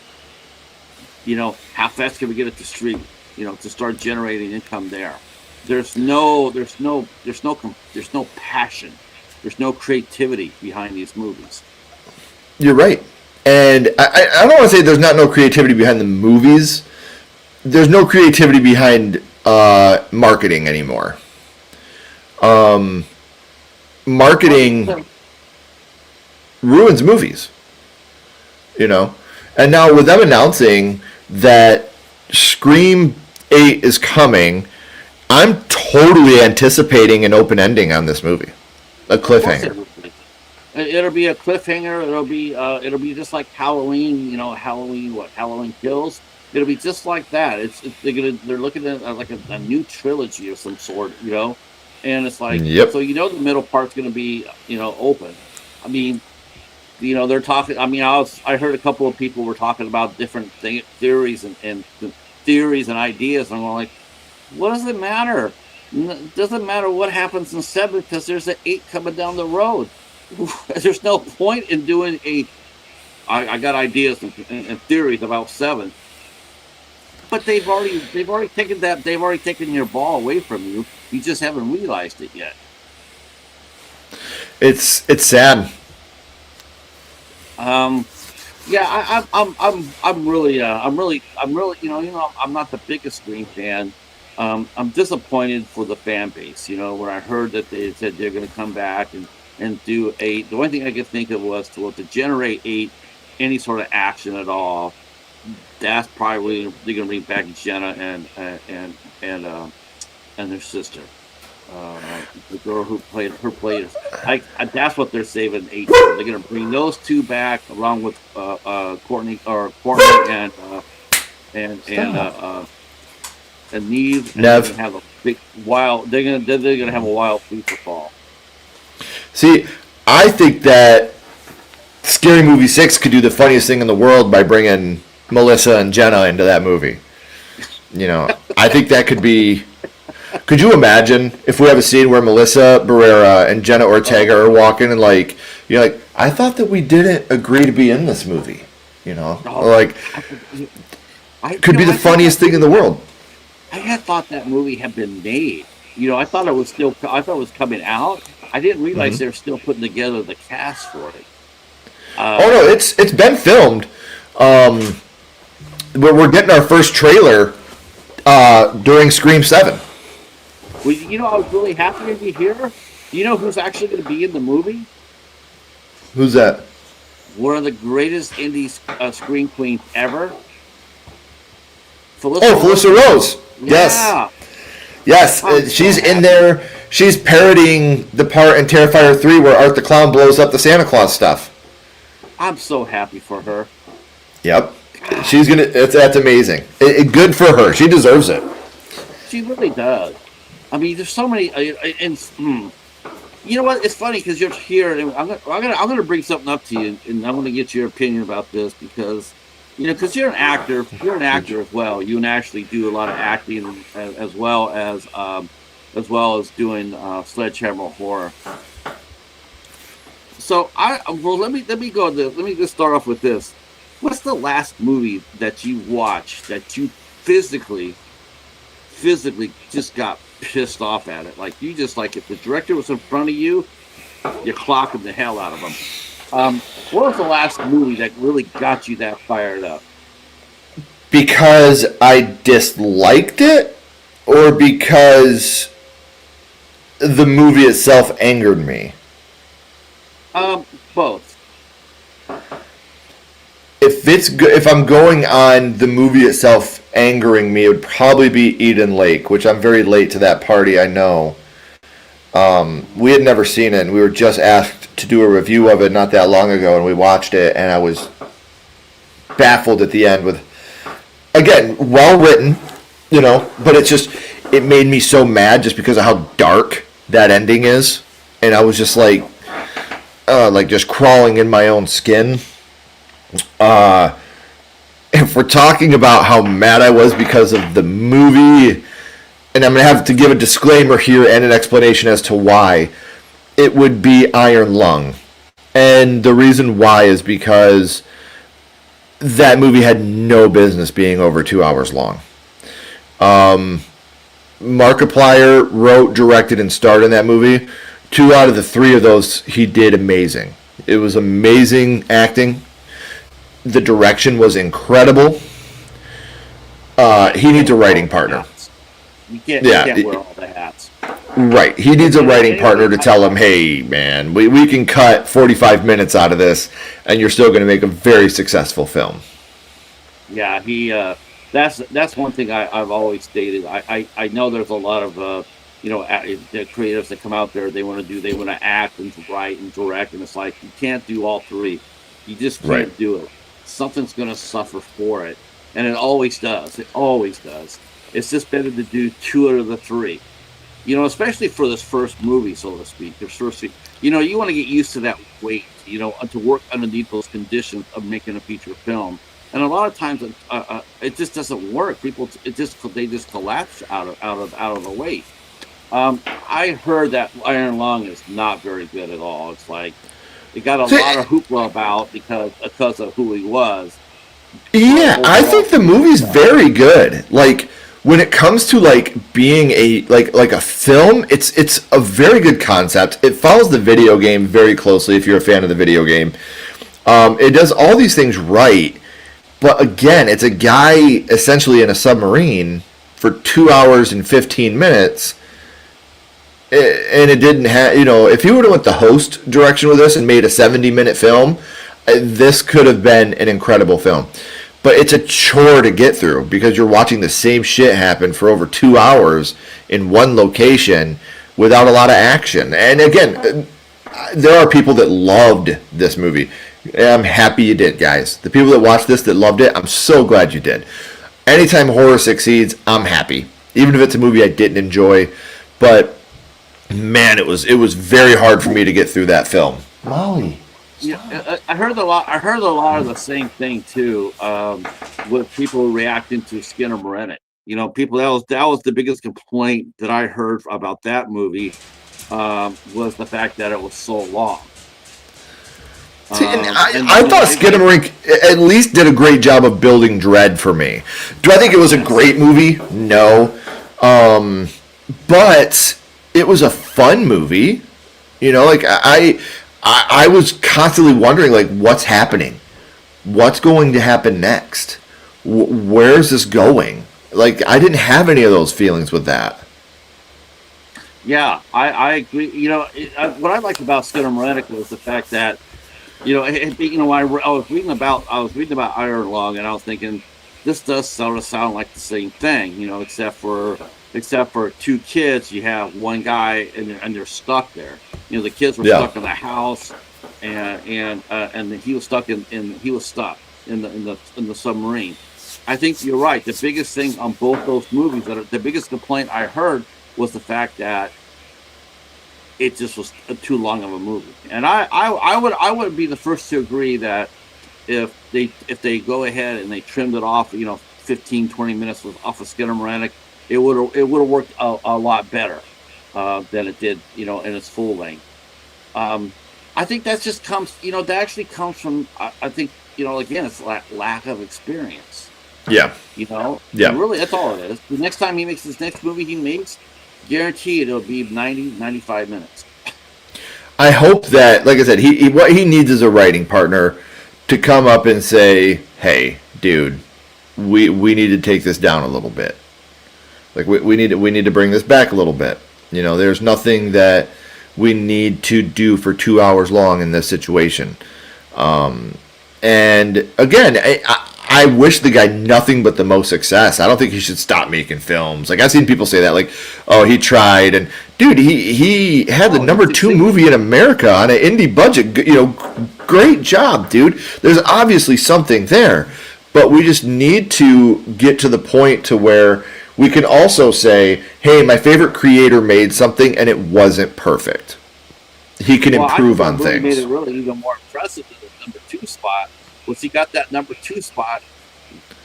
it? How fast can we get it to stream? To start generating income there. There's no passion. There's no creativity behind these movies. You're right. And I don't want to say there's not no creativity behind the movies. There's no creativity behind marketing anymore. Marketing ruins movies, And now with them announcing that Scream 8 is coming, I'm totally anticipating an open ending on this movie, a Of course cliffhanger. it will be. It'll be a cliffhanger. It'll be just like Halloween. Halloween, what Halloween Kills. It'll be just like that. They're looking at like a new trilogy of some sort. And it's like, Yep. so the middle part's gonna be open. I mean, they're talking. I mean, I heard a couple of people were talking about different theories and theories and ideas, and I'm like, what does it matter? It doesn't matter what happens in 7 because there's an 8 coming down the road. There's no point in doing a. I got ideas and theories about 7, but they've already taken that. They've already taken your ball away from you. You just haven't realized it yet. It's sad. Um, yeah, I'm really, I'm not the biggest Scream fan. I'm disappointed for the fan base. When I heard that they said they're going to come back and do 8, the only thing I could think of was to generate 8, any sort of action at all. That's probably they're going to bring back Jenna and their sister. The girl who played her players. That's what they're saving 8 for. They're gonna bring those 2 back along with Courtney and Neve, and they're Nev. gonna have a big wild. They're gonna have a wild free for fall. See, I think that Scary Movie 6 could do the funniest thing in the world by bringing Melissa and Jenna into that movie. I think that could be. Could you imagine if we have a scene where Melissa Barrera and Jenna Ortega are walking and you're like, I thought that we didn't agree to be in this movie, like, could be the funniest thing in the world. I had thought that movie had been made. I thought it was coming out. I didn't realize they were still putting together the cast for it. Oh no, it's been filmed. We're getting our first trailer during Scream 7. Well, I was really happy to be here. You know who's actually going to be in the movie? Who's that? One of the greatest indie screen queens ever. Felissa Rose. Yeah. Yes, she's in there. She's parodying the part in Terrifier 3 where Art the Clown blows up the Santa Claus stuff. I'm so happy for her. Yep. She's gonna. That's amazing. Good for her. She deserves it. She really does. I mean, there's so many. You know what? It's funny because you're here, and I'm gonna bring something up to you, and I'm gonna get your opinion about this because, because you're an actor. You're an actor as well. You actually do a lot of acting as well as doing Sledgehammer horror. So let me go. Let me just start off with this. What's the last movie that you watched that you physically just got pissed off at it? Like, you just, like, if the director was in front of you, you're clocking the hell out of him. What was the last movie that really got you that fired up? Because I disliked it, or because the movie itself angered me? Both. If I'm going on the movie itself angering me, it would probably be Eden Lake, which I'm very late to that party, I know. We had never seen it, and we were just asked to do a review of it not that long ago, and we watched it, and I was baffled at the end with, again, well written, but it made me so mad just because of how dark that ending is, and I was just like just crawling in my own skin. If we're talking about how mad I was because of the movie, and I'm going to have to give a disclaimer here and an explanation as to why, it would be Iron Lung. And the reason why is because that movie had no business being over 2 hours long. Markiplier wrote, directed, and starred in that movie. 2 out of the 3 of those he did amazing. It was amazing acting. The direction was incredible. He needs a writing partner. You can't wear all the hats. Right. He needs a writing partner to tell him, hey, man, we can cut 45 minutes out of this, and you're still going to make a very successful film. Yeah, that's one thing I've always stated. I know there's a lot of the creatives that come out there. They want to act and write and direct, and it's like, you can't do all 3. You just can't do it. Something's going to suffer for it, and it always does. It always does. It's just better to do 2 out of the 3. especially for this first movie, so to speak. You want to get used to that weight, to work underneath those conditions of making a feature film. And a lot of times, it just doesn't work. They just collapse out of the weight. I heard that Iron Lung is not very good at all. It's like it got a So, lot of hoopla about because of who he was, but yeah, I overall, think the movie's very good. Like when it comes to like being like a film, it's a very good concept. It follows the video game very closely if you're a fan of the video game. It does all these things right, but again, it's a guy essentially in a submarine for 2 hours and 15 minutes, and it didn't have. If he would have went the host direction with this and made a 70-minute film, this could have been an incredible film. But it's a chore to get through because you're watching the same shit happen for over 2 hours in one location without a lot of action. And again, there are people that loved this movie. I'm happy you did, guys. The people that watched this that loved it, I'm so glad you did. Anytime horror succeeds, I'm happy. Even if it's a movie I didn't enjoy. But man, it was very hard for me to get through that film. Molly. yeah, I heard a lot. I heard a lot of the same thing too, with people reacting to Skinner Moretti. People that was the biggest complaint that I heard about that movie, was the fact that it was so long. See, and And I thought Skinamarink at least did a great job of building dread for me. Do I think it was a yes, great movie? No. But it was a fun movie. Like I was constantly wondering, like, what's happening? What's going to happen next? Where's this going? Like, I didn't have any of those feelings with that. yeah, I agree. What I liked about Skinner Moretti was the fact that I was reading about Iron Lung, and I was thinking this does sort of sound like the same thing, except for two kids. You have one guy, and they're stuck there. The kids were Yeah. stuck in the house, and he was stuck in the submarine. I think you're right. The biggest thing on both those movies, the biggest complaint I heard was the fact that it just was too long of a movie. And I would be the first to agree that if they go ahead and they trimmed it off, 15, 20 minutes off of Skinamarink, it would have worked a lot better, than it did, in its full length. Um, I think that just that actually comes from, I think, again, it's lack of experience. Yeah. And Yeah. really, that's all it is. The next time he makes his next movie he makes, guaranteed it'll be 90, 95 minutes. I hope that, like I said, what he needs is a writing partner to come up and say, "Hey, dude, we need to take this down a little bit. Like we need to bring this back a little bit. There's nothing that we need to do for 2 hours long in this situation." And again, I wish the guy nothing but the most success. I don't think he should stop making films. Like I've seen people say that, like, "Oh, he tried," and dude, he had the Oh, he number two succeeded. movie in America on an indie budget. Great job, dude. There's obviously something there, but we just need to get to the point to where we can also say, "Hey, my favorite creator made something and it wasn't perfect. He can Well, I improve think what on really made things." it really even more impressive than the number two spot was he got that number two spot,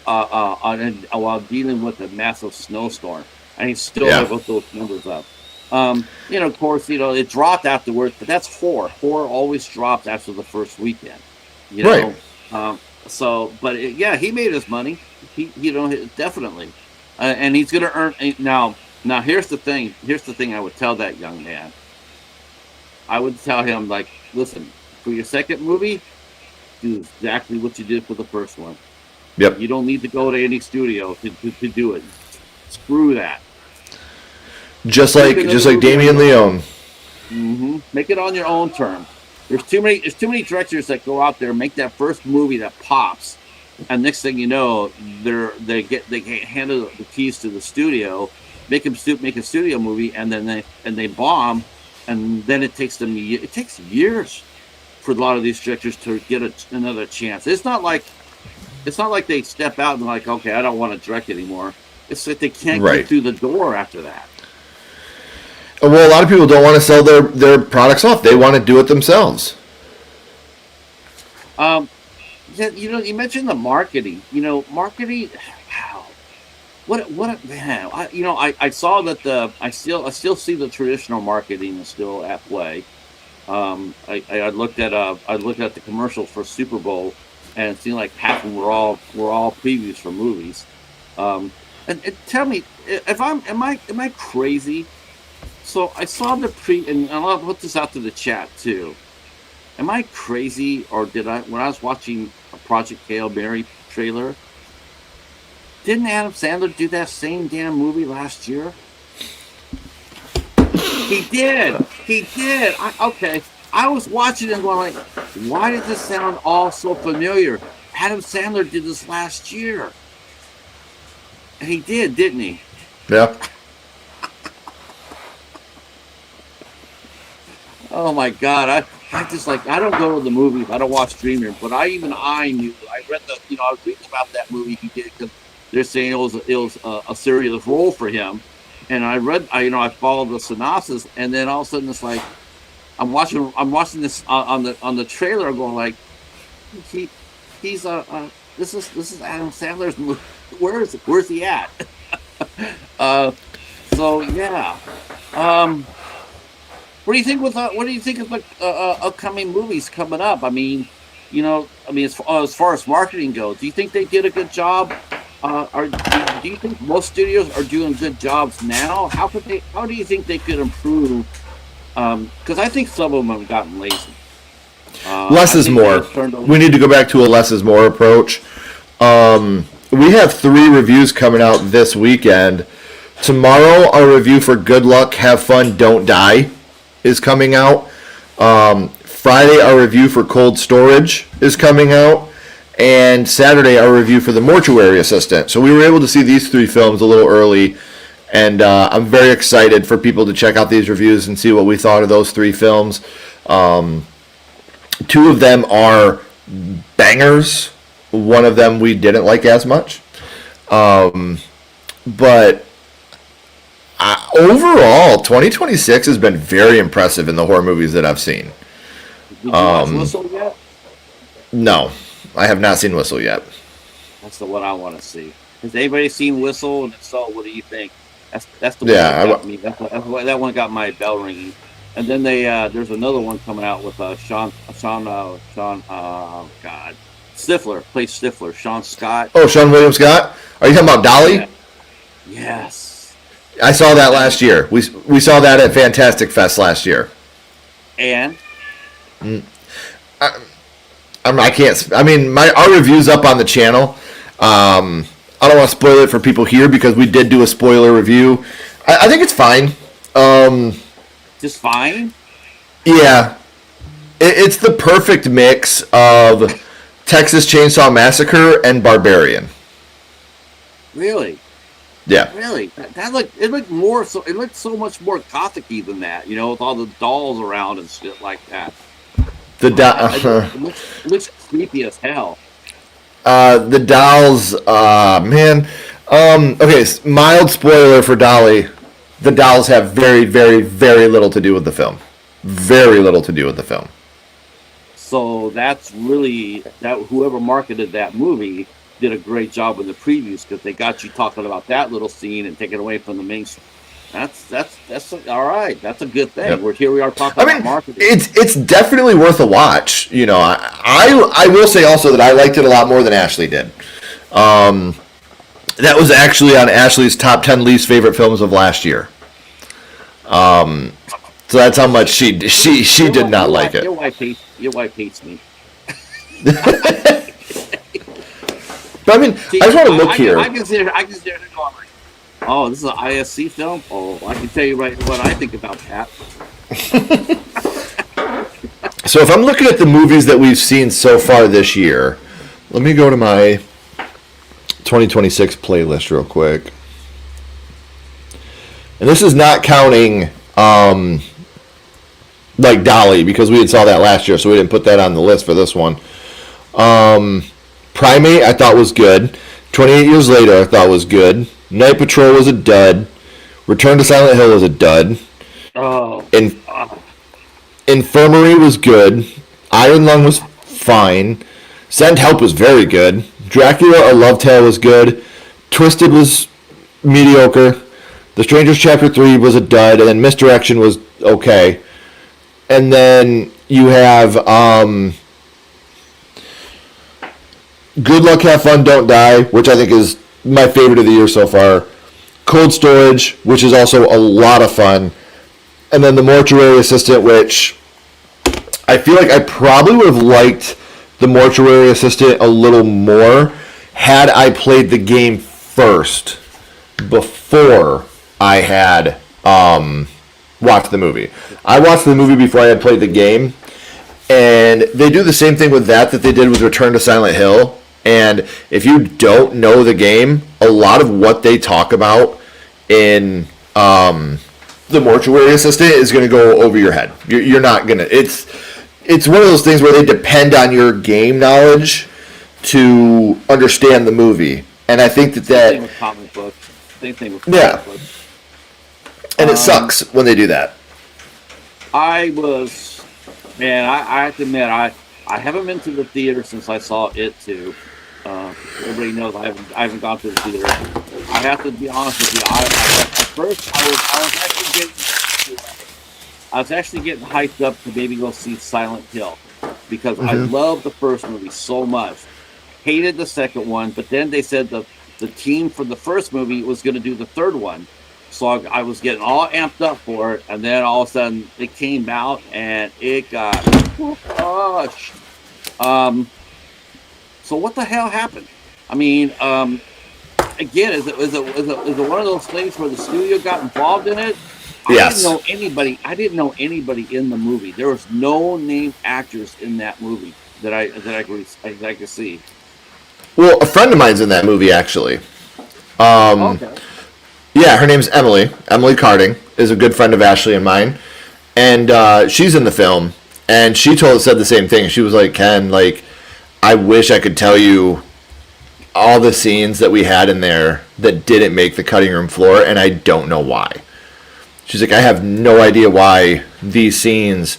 while dealing with a massive snowstorm, and he still Yeah. able those numbers up. Of course, it dropped afterwards, but that's horror. Horror always drops after the first weekend. You Right. know, but yeah, he made his money. Definitely, and he's gonna earn now. Now, here's the thing. Here's the thing. I would tell that young man. I would tell him, like, listen, for your second movie, do exactly what you did for the first one. Yep. You don't need to go to any studio to do it. Screw that. Just Make like another just like movie on Damien your own. Leone. Make it on your own terms. There's too many directors that go out there, make that first movie that pops, and next thing you know, they get handed the keys to the studio, make a studio movie, and then they bomb, and then it takes years for a lot of these directors to get another chance. It's not like they step out and like, okay, I don't want to direct anymore. It's that they can't get Right. through the door after that. Well, a lot of people don't want to sell their products off. They want to do it themselves. Um, yeah, you mentioned the marketing. Marketing. Wow. What man? I saw that I still see the traditional marketing is still at play. I looked at the commercials for Super Bowl, and it seemed like half of them were all previews for movies. And tell me if am I crazy? So I saw and I'll put this out to the chat too. Am I crazy, or did I when I was watching a Project Hail Mary trailer? Didn't Adam Sandler do that same damn movie last year? He did. He did. Okay. I was watching it and going like, why does this sound all so familiar? Adam Sandler did this last year. And he did, didn't he? Yeah. Oh my God. I just like, I don't go to the movies. I don't watch streaming, but I knew, I read I was reading about that movie he did because they're saying it was a serious role for him. And I followed the synopsis, and then all of a sudden it's like, I'm watching this on the trailer, going like, he he's this is Adam Sandler's movie. Where's he at? uh, so yeah. Um, what do you think of the upcoming movies coming up? As far as marketing goes, do you think they did a good job? Do you think most studios are doing good jobs now? How do you think they could improve? Because I think some of them have gotten lazy. Less I is think they more. have turned over. We need to go back to a less is more approach. We have 3 reviews coming out this weekend. Tomorrow, our review for Good Luck, Have Fun, Don't Die is coming out. Friday, our review for Cold Storage is coming out. And Saturday, our review for The Mortuary Assistant. So we were able to see these 3 films a little early. And I'm very excited for people to check out these reviews and see what we thought of those 3 films. 2 of them are bangers. One of them we didn't like as much. But overall, 2026 has been very impressive in the horror movies that I've seen. Did you watch Whistle yet? No, I have not seen Whistle yet. That's the one I want to see. Has anybody seen Whistle? And if so, what do you think? That's the one Yeah, that got me. That one got my bell ringing. And then there's another one coming out with Sean God Stifler plays Stifler. Sean Scott. Oh, Sean William Scott? Are you talking about Dolly? Yeah. Yes. I saw that last year. We saw that at Fantastic Fest last year. And I can't. I mean, our review's up on the channel. I don't want to spoil it for people here because we did do a spoiler review. I think it's fine. just fine. Yeah, it's the perfect mix of Texas Chainsaw Massacre and Barbarian. Really. Yeah. Really, it looked so much more gothic-y than that, with all the dolls around and shit like that. It looks creepy as hell. The dolls, man. Okay, mild spoiler for Dolly. The dolls have very, very, very little to do with the film. Very little to do with the film. So that's really that whoever marketed that movie did a great job in the previews because they got you talking about that little scene and taking away from the main. That's all right. That's a good thing. Yep. Here we are talking about marketing. It's definitely worth a watch. I will say also that I liked it a lot more than Ashley did. That was actually on Ashley's top 10 least favorite films of last year. So that's how much she did not like it. Your wife hates me. But I mean, I just want to look here. I consider her going like, oh, this is an ISC film? Oh, I can tell you right what I think about that. So if I'm looking at the movies that we've seen so far this year, let me go to my 2026 playlist real quick. And this is not counting like Dolly, because we had saw that last year, so we didn't put that on the list for this one. Primate I thought was good. 28 Years Later I thought was good. Night Patrol was a dud. Return to Silent Hill was a dud. Oh, In oh, Infirmary was good. Iron Lung was fine. Send Help was very good. Dracula: A Love Tale was good. Twisted was mediocre. The Strangers Chapter 3 was a dud, and then Misdirection was okay. And then you have Good Luck, Have Fun, Don't Die, which I think is my favorite of the year so far. Cold Storage, which is also a lot of fun. And then The Mortuary Assistant, which I feel like I probably would have liked The Mortuary Assistant a little more had I played the game first before I had watched the movie. I watched the movie before I had played the game, and they do the same thing with that they did with Return to Silent Hill. And if you don't know the game, a lot of what they talk about in the Mortuary Assistant is going to go over your head. You're not going to. It's one of those things where they depend on your game knowledge to understand the movie. And I think that same thing with comic books. Same thing with comic books. And it sucks when they do that. I have to admit, I haven't been to the theater since I saw It Too. Everybody knows I haven't gone to the theater. I have to be honest with you. At first I was actually getting hyped up to maybe go see Silent Hill because I love the first movie so much. Hated the second one, but then they said the team for the first movie was going to do the third one. So I was getting all amped up for it, and then all of a sudden it came out and it got crushed. So what the hell happened? I mean, again, is it one of those things where the studio got involved in it? Yes. I didn't know anybody in the movie. There was no named actors in that movie that I could see. Well, a friend of mine's in that movie actually. Okay. Yeah, her name's Emily. Emily Carding is a good friend of Ashley and mine, and she's in the film. And she said the same thing. She was like, "Ken, like, I wish I could tell you all the scenes that we had in there that didn't make the cutting room floor, and I don't know why." She's like, "I have no idea why these scenes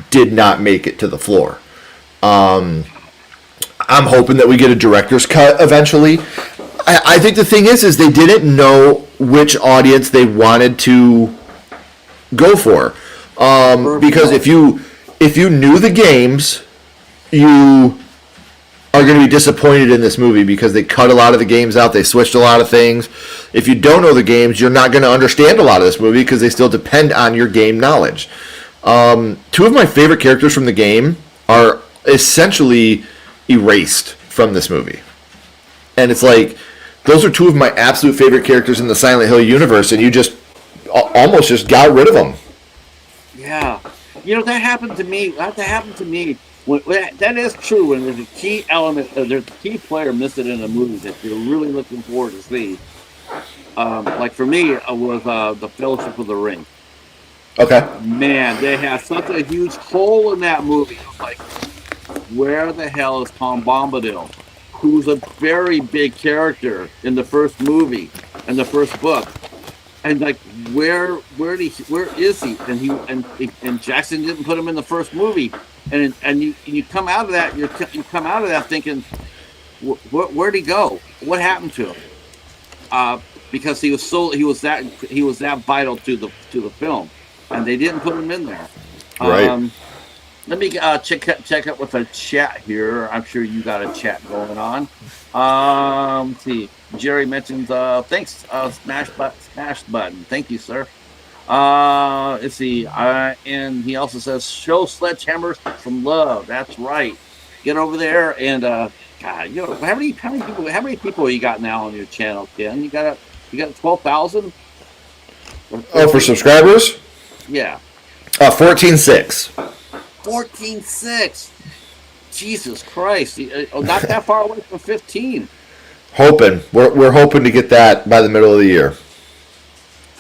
did not make it to the floor." I'm hoping that we get a director's cut eventually. I think the thing is they didn't know which audience they wanted to go for. Because if you knew the games, you are going to be disappointed in this movie because they cut a lot of the games out. They switched a lot of things. If you don't know the games, you're not going to understand a lot of this movie because they still depend on your game knowledge. Two of my favorite characters from the game are essentially erased from this movie. And it's like, those are two of my absolute favorite characters in the Silent Hill universe, and you just almost just got rid of them. Yeah. That happened to me. That happened to me. That is true when there's a key element, there's a key player missing in a movie that you're really looking forward to see. Like for me, it was The Fellowship of the Ring. Okay. Man, they had such a huge hole in that movie. I was like, where the hell is Tom Bombadil, who's a very big character in the first movie and the first book? And like, where is he? And Jackson didn't put him in the first movie. And you come out of that, you come out of that thinking, where'd he go? What happened to him? Because he was that vital to the film, and they didn't put him in there. Right. Let me check up with the chat here. I'm sure you got a chat going on. Let's see. Jerry mentions thanks, smash button. Thank you, sir. Let's see. And he also says, show Sledgehammer some love. That's right. Get over there and God, how many people you got now on your channel, Ken? You got 12,000? Oh, for subscribers? Yeah. 14.6. 14.6. Jesus Christ. Not that far away from 15. Hoping. We're hoping to get that by the middle of the year.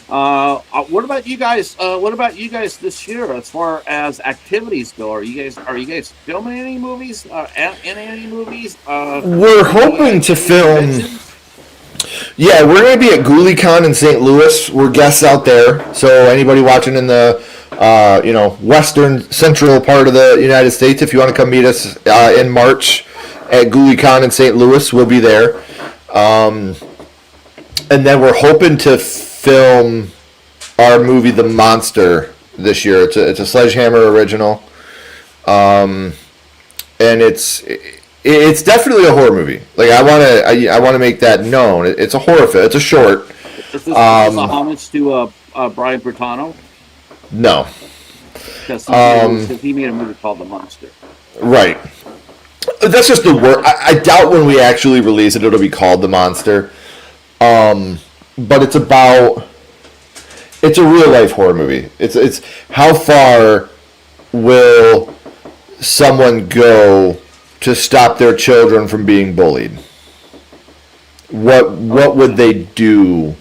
What about you guys? What about you guys this year as far as activities go? Are you guys filming any movies? In any movies? We're hoping to film. Yeah, we're going to be at GhoulieCon in St. Louis. We're guests out there. So anybody watching in the western central part of the United States, if you want to come meet us in March at GhoulieCon in St. Louis, we'll be there. And then we're hoping to film our movie The Monster this year. It's a Sledgehammer original. And it's definitely a horror movie. Like I want to make that known. It's a horror film. It's a short. Is this a homage to Brian Bertano? No. Because he made a movie called The Monster. Right. That's just the word. I doubt when we actually release it, it'll be called The Monster. But it's a real life horror movie. It's how far will someone go to stop their children from being bullied? What would they do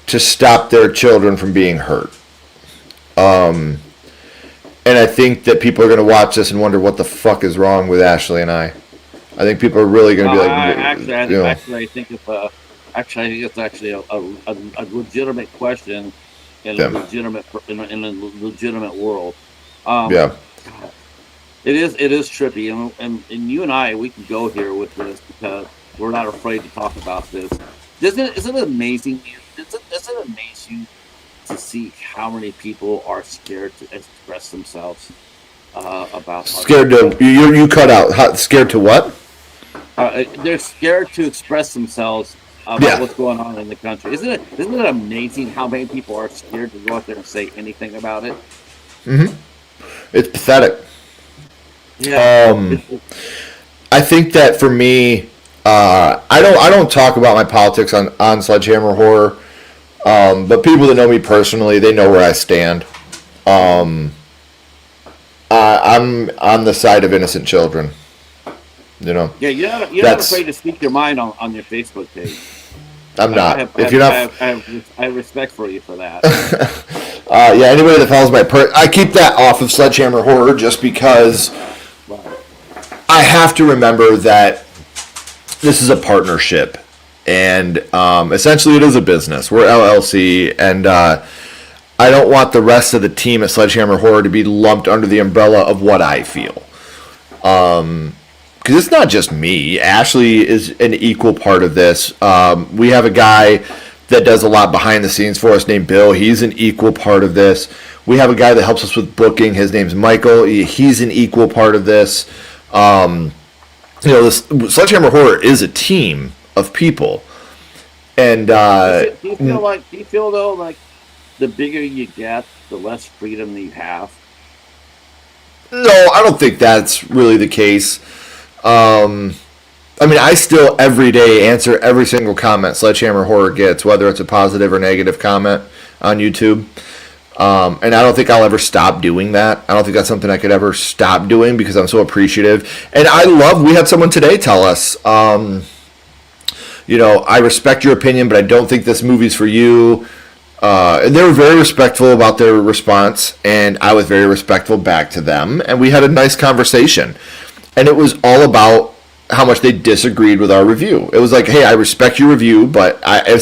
to stop their children from being hurt? And I think that people are going to watch this and wonder what the fuck is wrong with Ashley and I. I think people are really going to be like, I think it's actually a legitimate question in a legitimate world. Yeah. It is trippy, and you and I, we can go here with this because we're not afraid to talk about this. Isn't it amazing? Doesn't it amaze you to see how many people are scared to express themselves about? Scared to you cut out. Scared to what? They're scared to express themselves about what's going on in the country. Isn't it amazing how many people are scared to go out there and say anything about it? Mm-hmm. It's pathetic. Yeah. I think that for me, I don't talk about my politics on Sledgehammer Horror, but people that know me personally, they know where I stand. I'm on the side of innocent children. You know. Yeah, you're not afraid to speak your mind on your Facebook page. I'm not. I have respect for you for that. Yeah, anybody that follows I keep that off of Sledgehammer Horror just because I have to remember that this is a partnership, and essentially it is a business. We're LLC, and I don't want the rest of the team at Sledgehammer Horror to be lumped under the umbrella of what I feel. Because it's not just me. Ashley is an equal part of this. We have a guy that does a lot behind the scenes for us named Bill. He's an equal part of this. We have a guy that helps us with booking. His name's Michael. He's an equal part of this. This Sledgehammer Horror is a team of people. And do you feel though like the bigger you get, the less freedom you have? No, I don't think that's really the case. I still every day answer every single comment Sledgehammer Horror gets, whether it's a positive or negative comment on YouTube. And I don't think I'll ever stop doing that. I don't think that's something I could ever stop doing because I'm so appreciative. And we had someone today tell us, I respect your opinion, but I don't think this movie's for you. And they were very respectful about their response, and I was very respectful back to them. And we had a nice conversation. And it was all about how much they disagreed with our review. It was like, hey, I respect your review, but I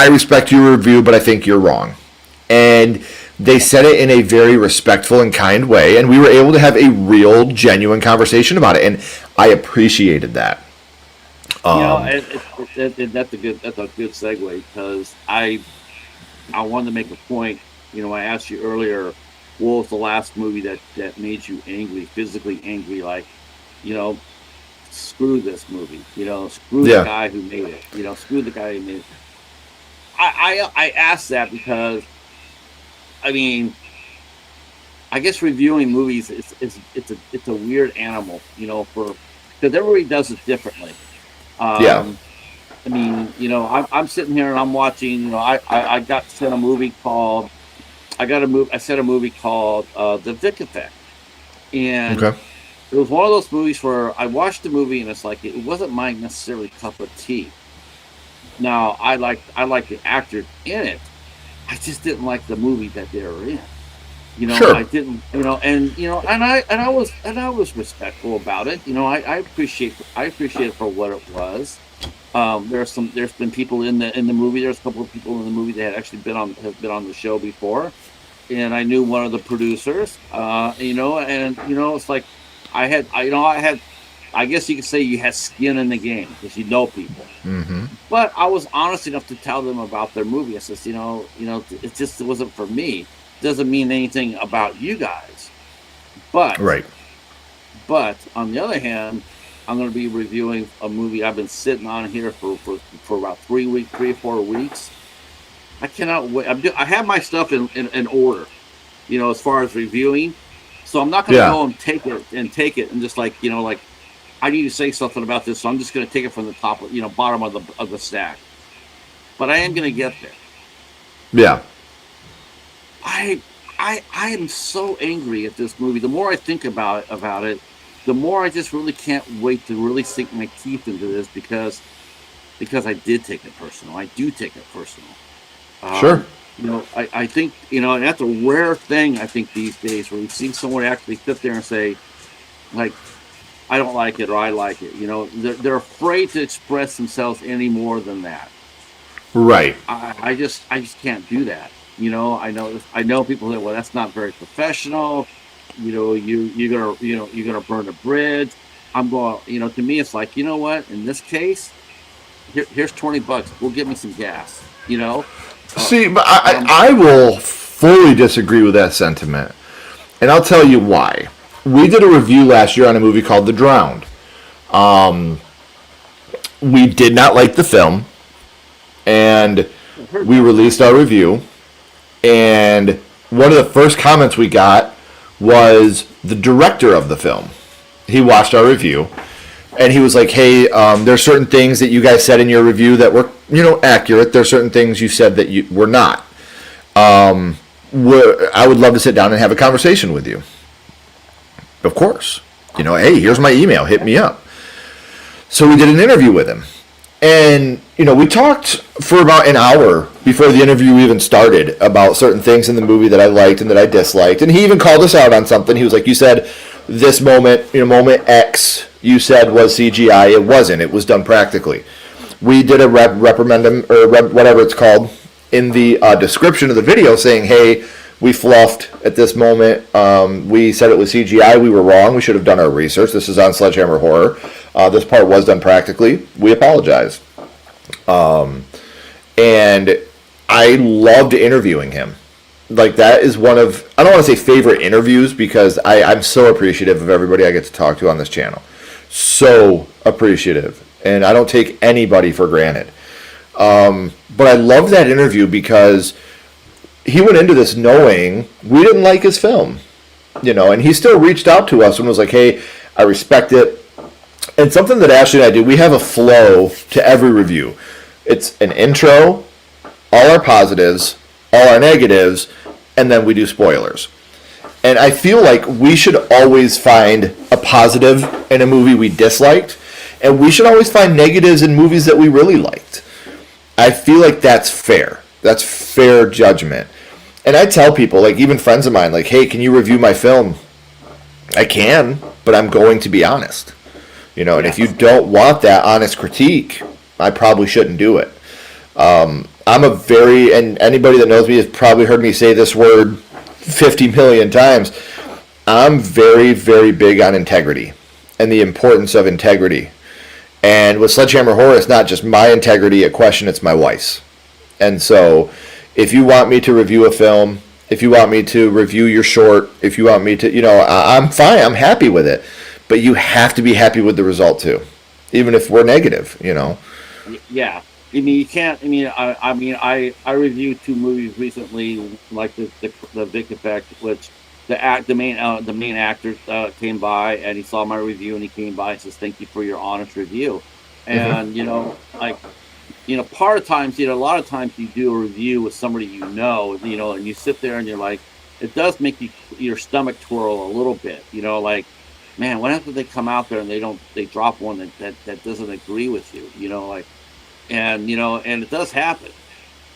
respect your review, but I think you're wrong. And they said it in a very respectful and kind way, and we were able to have a real, genuine conversation about it, and I appreciated that. That's a good segue because I wanted to make a point. I asked you earlier, what was the last movie that made you angry, physically angry, like, screw this movie, screw the guy who made it, screw the guy who made it. I asked that because, I guess reviewing movies it's a weird animal, because everybody does it differently. I'm sitting here and I'm watching. I got sent a movie called. I sent a movie called The Vic Effect, and it was one of those movies where I watched the movie and it's like it wasn't my necessarily cup of tea. Now I like the actors in it. I just didn't like the movie that they were in. Sure. I didn't. And I was respectful about it. I appreciate it for what it was. There's been people in the movie. There's a couple of people in the movie that had actually been on the show before, and I knew one of the producers. And it's like I guess you could say you had skin in the game because you know people. Mm-hmm. But I was honest enough to tell them about their movie. I says, it wasn't for me. Doesn't mean anything about you guys. But Right. but on the other hand, I'm going to be reviewing a movie I've been sitting on here for about 3 or 4 weeks. I cannot wait. I have my stuff in order, as far as reviewing. So I'm not going to Yeah. go and take it and just like I need to say something about this. So I'm just going to take it from the top, bottom of the stack. But I am going to get there. Yeah. I am so angry at this movie. The more I think about it, the more I just really can't wait to really sink my teeth into this because I did take it personal. I do take it personal. Sure. I think and that's a rare thing. I think these days where you see someone actually sit there and say, like, I don't like it or I like it. They're afraid to express themselves any more than that. Right. I just can't do that. I know people that, well, that's not very professional. You're gonna burn a bridge. I'm going. To me, it's like, you know what? In this case, here's $20. Go get me some gas. See, but Um, I will fully disagree with that sentiment. And I'll tell you why. We did a review last year on a movie called The Drowned. We did not like the film, and I heard we that. released our review. And one of the first comments we got was the director of the film. He watched our review, and he was like, "Hey, there's certain things that you guys said in your review that were, accurate. There's certain things you said that you were not. I would love to sit down and have a conversation with you." Of course, hey, here's my email. Hit me up. So we did an interview with him. And, we talked for about an hour before the interview even started about certain things in the movie that I liked and that I disliked. And he even called us out on something. He was like, you said this moment, moment X, you said was CGI. It wasn't. It was done practically. We did a reprimandum, or whatever it's called, in the description of the video saying, hey, we fluffed at this moment. We said it was CGI. We were wrong. We should have done our research. This is on Sledgehammer Horror. This part was done practically. We apologize. And I loved interviewing him. Like, that is one of, I don't want to say favorite interviews because I'm so appreciative of everybody I get to talk to on this channel. So appreciative. And I don't take anybody for granted. But I love that interview because he went into this knowing we didn't like his film, and he still reached out to us and was like, hey, I respect it. And something that Ashley and I do, we have a flow to every review. It's an intro, all our positives, all our negatives, and then we do spoilers. And I feel like we should always find a positive in a movie we disliked, and we should always find negatives in movies that we really liked. I feel like that's fair. That's fair judgment. And I tell people, like even friends of mine, like, hey, can you review my film? I can, but I'm going to be honest. And if you don't want that honest critique, I probably shouldn't do it. I'm and anybody that knows me has probably heard me say this word 50 million times. I'm very, very big on integrity and the importance of integrity. And with Sledgehammer Horror, it's not just my integrity at question, it's my wife's. And so if you want me to review a film, if you want me to review your short, if you want me to, I'm fine. I'm happy with it. But you have to be happy with the result too, even if we're negative, Yeah. I mean, you can't. I reviewed 2 movies recently, like the Vic Effect, which the main actor came by and he saw my review and he came by and says, "Thank you for your honest review." And part of times, a lot of times you do a review with somebody and you sit there and you're like, it does make your stomach twirl a little bit, like, man, what happens if they come out there and they drop one that doesn't agree with you, and it does happen.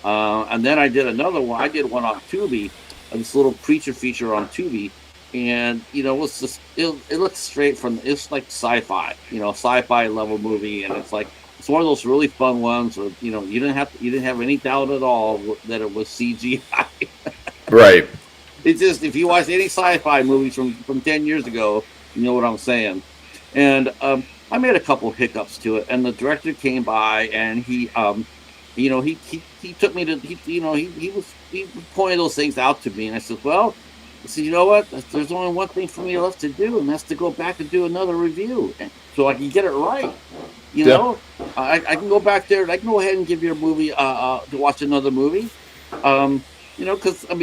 And then I did another one. I did one on Tubi, this little creature feature on Tubi, and it was just it looked straight from, it's like sci-fi, sci-fi level movie, and it's like It's one of those really fun ones where you didn't have any doubt at all that it was CGI. Right. It's just if you watch any sci-fi movies from 10 years ago, you know what I'm saying. And I made a couple hiccups to it, and the director came by and he took me to he pointed those things out to me, and I said, well, I said, you know what? There's only one thing for me left to do, and that's to go back and do another review, so I can get it right. You Yeah. know, I can go back there and I can go ahead and give you a movie to watch another movie. Because it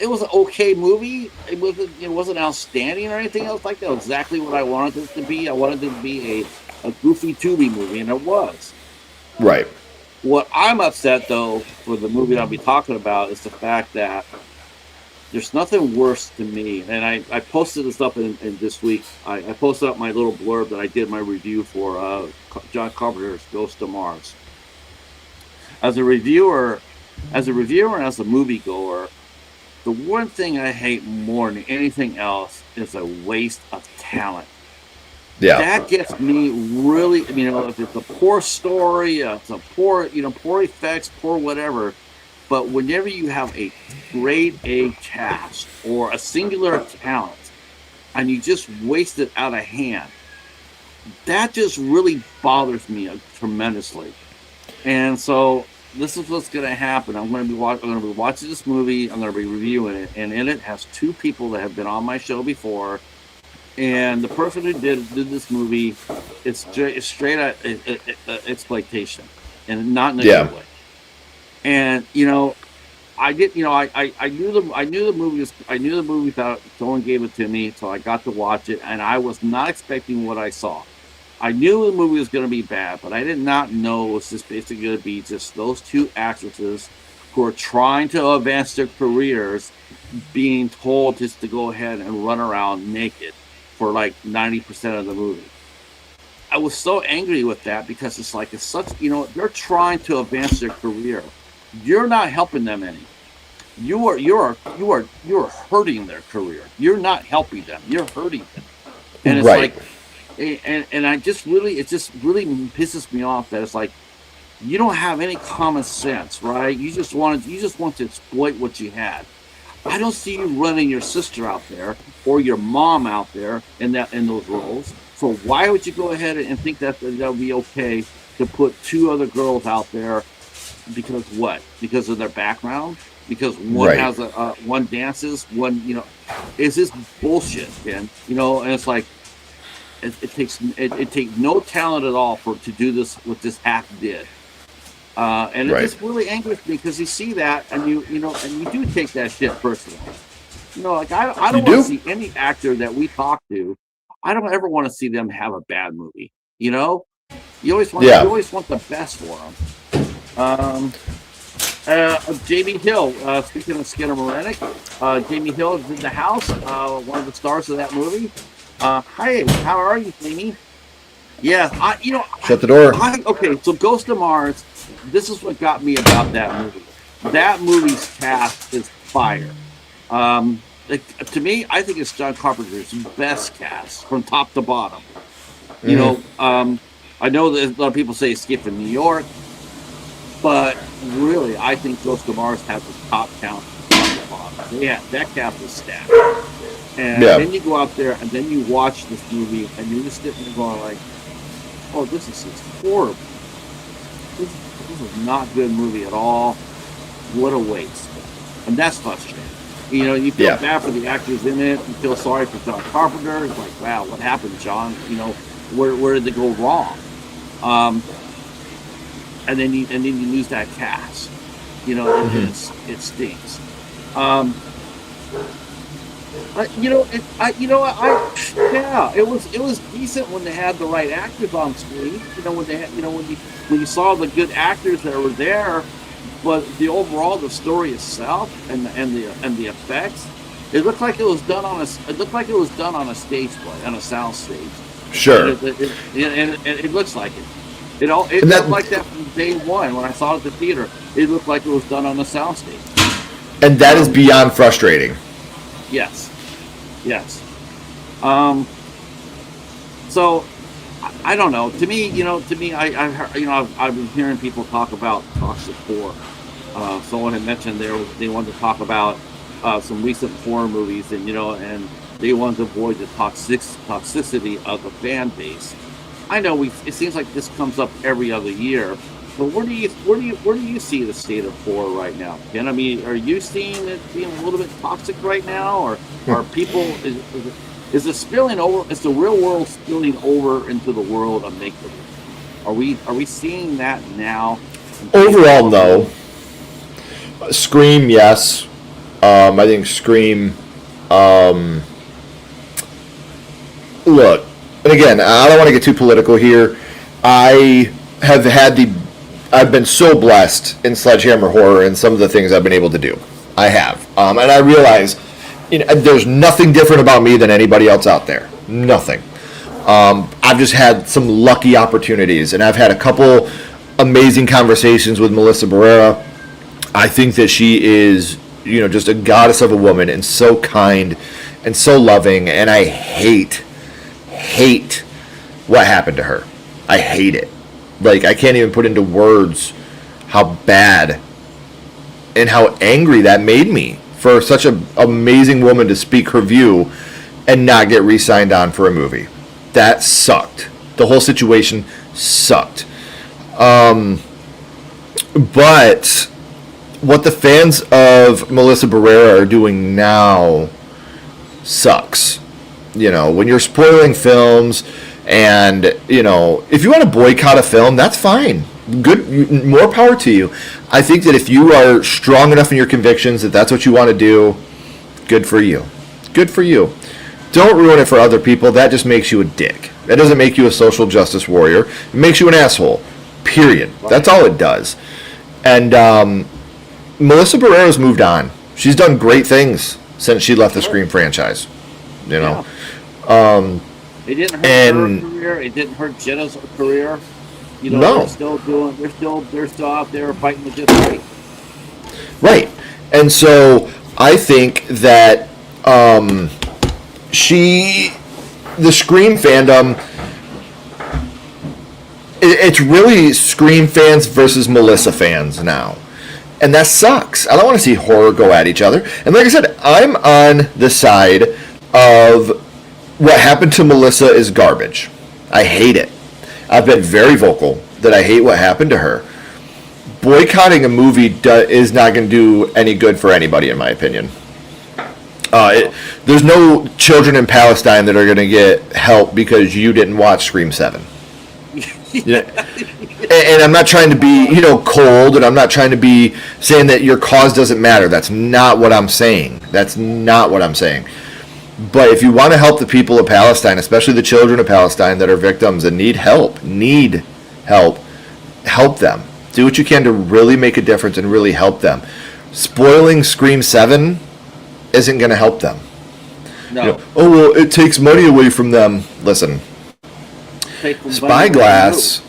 was an okay movie. It wasn't outstanding or anything else like that. It was exactly what I wanted it to be. I wanted it to be a goofy Tubi movie, and it was. Right. What I'm upset though for the movie I'll be talking about is the fact that there's nothing worse to me. And I posted this up in this week. I posted up my little blurb that I did my review for John Carpenter's Ghost of Mars. As a reviewer, and as a moviegoer, the one thing I hate more than anything else is a waste of talent. Yeah. That gets me really, if it's a poor story, it's a poor effects, poor whatever. But whenever you have a grade A cast or a singular talent and you just waste it out of hand, that just really bothers me tremendously. And so this is what's going to happen. I'm going to be watching this movie. I'm going to be reviewing it, and in it has two people that have been on my show before. And the person who did this movie is straight out exploitation, and not in a good way. And I did. I knew the movie was. I knew the movie that someone gave it to me, so I got to watch it, and I was not expecting what I saw. I knew the movie was going to be bad, but I did not know it was just basically going to be just those two actresses who are trying to advance their careers being told just to go ahead and run around naked for like 90% of the movie. I was so angry with that because it's such, they're trying to advance their career. You're not helping them any. You are hurting their career. You're not helping them. You're hurting them. And it's Right. and it just really pisses me off that it's like you don't have any common sense, right? You just want to exploit what you had. I don't see you running your sister out there or your mom out there in those roles. So why would you go ahead and think that would be okay to put two other girls out there? Because what? Because of their background? Because one Right. has one dances, one is this bullshit, Ken? And it's like it takes no talent at all to do this what this hack did. And it Right. just really angers me because you see that and and you do take that shit personally. Like I You don't want to do? see any actor that we talk to. I don't ever want to see them have a bad movie. You Yeah. always want the best for them. Jamie Hill. Speaking of Skinamarink, Jamie Hill is in the house. One of the stars of that movie. Hi, how are you, Jamie? Yeah, Shut the door. Okay. So Ghost of Mars. This is what got me about that movie. That movie's cast is fire. To me, I think it's John Carpenter's best cast from top to bottom. I know that a lot of people say Skip in New York, but really, I think Ghost of Mars has the top count from top to bottom. Yeah, that cast is stacked. And then you go out there and then you watch this movie and you're just sitting there going like, oh, this is just horrible. This is not a good movie at all. What a waste. And that's frustrating. You feel bad for the actors in it. You feel sorry for John Carpenter. It's like, wow, what happened, John? Where did they go wrong? And then you lose that cast. It stinks. It was decent when they had the right actors on screen. When you saw the good actors that were there, but the story itself and the effects, it looked like it was done on a stage play, on a sound stage. Sure. And it looks like it. It looked like that from day one when I saw it at the theater. It looked like it was done on a sound stage. And that is beyond frustrating. Yes. So I don't know. To me, I heard, I've been hearing people talk about toxic horror. Someone had mentioned they wanted to talk about some recent horror movies, and they wanted to avoid the toxicity of the fan base. I know it seems like this comes up every other year, but where do you see the state of horror right now, Ken? I mean, are you seeing it being a little bit toxic right now, or are people is it spilling over? Is the real world spilling over into the world of make believe? Are we seeing that now? Overall, no. Scream, yes. I think Scream. Look, and again, I don't want to get too political here. I have had the. I've been so blessed in Sledgehammer horror and some of the things I've been able to do. I have, and I realize, there's nothing different about me than anybody else out there. Nothing. I've just had some lucky opportunities, and I've had a couple amazing conversations with Melissa Barrera. I think that she is, just a goddess of a woman and so kind and so loving. And I hate what happened to her. I hate it. Like, I can't even put into words how bad and how angry that made me for such an amazing woman to speak her view and not get re-signed on for a movie. That sucked. The whole situation sucked. But what the fans of Melissa Barrera are doing now sucks. When you're spoiling films and, if you want to boycott a film, that's fine. Good, more power to you. I think that if you are strong enough in your convictions that that's what you want to do, good for you. Good for you. Don't ruin it for other people. That just makes you a dick. That doesn't make you a social justice warrior. It makes you an asshole. Period. That's all it does. And Melissa Barrera's moved on. She's done great things since she left the Scream franchise. Yeah. It didn't hurt her career. It didn't hurt Jenna's career. No. They're still out there fighting the good fight. Right. And so I think that the Scream fandom, it's really Scream fans versus Melissa fans now. And that sucks. I don't want to see horror go at each other. And like I said, I'm on the side of what happened to Melissa is garbage. I hate it. I've been very vocal that I hate what happened to her. Boycotting a movie is not going to do any good for anybody, in my opinion. There's no children in Palestine that are going to get help because you didn't watch Scream 7. And I'm not trying to be, cold, and I'm not trying to be saying that your cause doesn't matter. That's not what I'm saying. But if you want to help the people of Palestine, especially the children of Palestine that are victims and need help, help them. Do what you can to really make a difference and really help them. Spoiling Scream 7 isn't going to help them. No. It takes money away from them. Listen, Spyglass.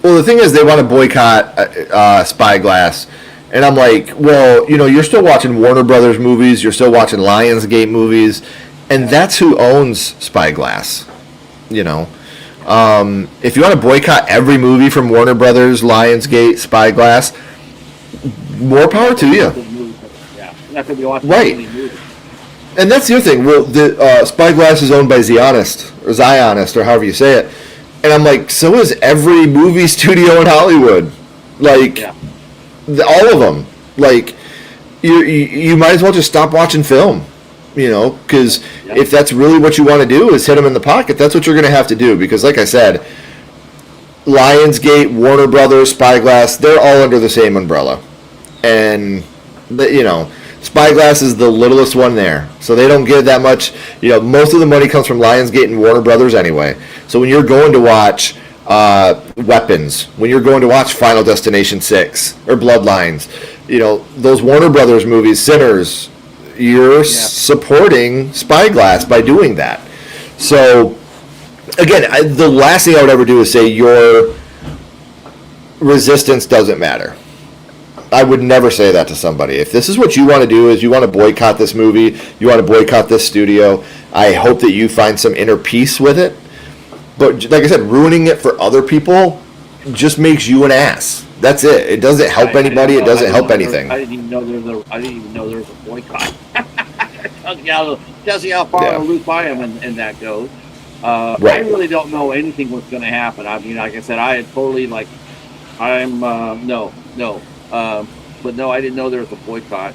Well, the thing is, they want to boycott Spyglass. And I'm like, well, you're still watching Warner Brothers movies. You're still watching Lionsgate movies. And that's who owns Spyglass. If you want to boycott every movie from Warner Brothers, Lionsgate, Spyglass, more power to you. Yeah, not going to be watching right. And that's the other thing. Well, the Spyglass is owned by Zionist, or however you say it. And I'm like, so is every movie studio in Hollywood. Like, all of them. Like, you might as well just stop watching film. Because if that's really what you want to do is hit them in the pocket, that's what you're going to have to do. Because like I said, Lionsgate, Warner Brothers, Spyglass, they're all under the same umbrella. And, Spyglass is the littlest one there. So they don't get that much. Most of the money comes from Lionsgate and Warner Brothers anyway. So when you're going to watch Weapons, when you're going to watch Final Destination 6 or Bloodlines, those Warner Brothers movies, Sinners, you're supporting Spyglass by doing that. So, again, the last thing I would ever do is say your resistance doesn't matter. I would never say that to somebody. If this is what you want to do, is you want to boycott this movie, you want to boycott this studio, I hope that you find some inner peace with it. But like I said, ruining it for other people just makes you an ass. That's it. It doesn't help anybody. It doesn't help anything. I didn't even know I didn't even know there was a boycott. Tells you how far aloof I am in that goes. I really don't know anything what's going to happen. I mean, like I said, I had totally but no, I didn't know there was a boycott.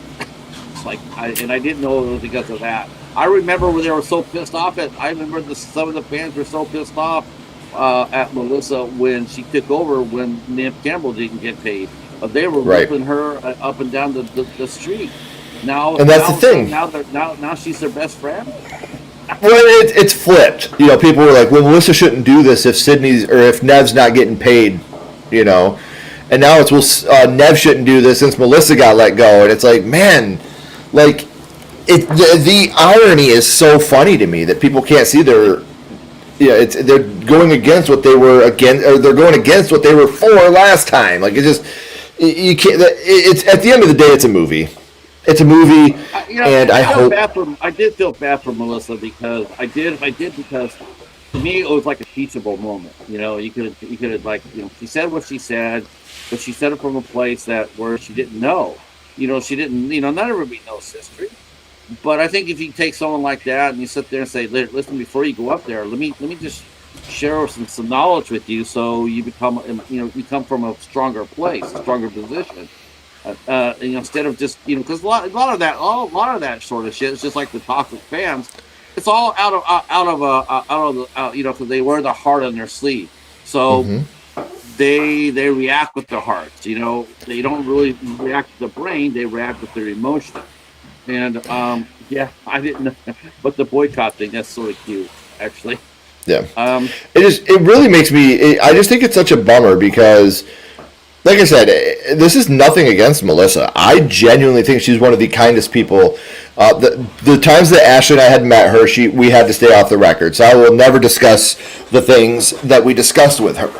I didn't know it was because of that. I remember when they were so pissed off I remember some of the fans were so pissed off at Melissa when she took over when Nip Campbell didn't get paid. They were ripping her up and down the street. Now, and that's the thing. Now she's their best friend. Well, it's flipped. You know, people were like, "Well, Melissa shouldn't do this if Nev's not getting paid." You know, and now it's Nev shouldn't do this since Melissa got let go, and it's like, man, like the irony is so funny to me that people can't see they're going against what they were against, or they're going against what they were for last time. Like you can't. It's at the end of the day, it's a movie. It's a movie, and I did feel bad for Melissa because because to me it was like a teachable moment. You know, you could have she said what she said, but she said it from a place where she didn't know. She didn't. Not everybody knows history, but I think if you take someone like that and you sit there and say, "Listen, before you go up there, let me just share some knowledge with you, so you become from a stronger place, a stronger position." Instead of just because a lot of that sort of shit is just like the toxic fans. It's all out of because they wear the heart on their sleeve, so they react with their hearts. They don't really react with the brain; they react with their emotion. And I didn't know, but the boycott thing—that's sort of cute, actually. Yeah. It really makes me. I just think it's such a bummer because. Like I said, this is nothing against Melissa. I genuinely think she's one of the kindest people. The times that Ashley and I had met her, we had to stay off the record. So I will never discuss the things that we discussed with her.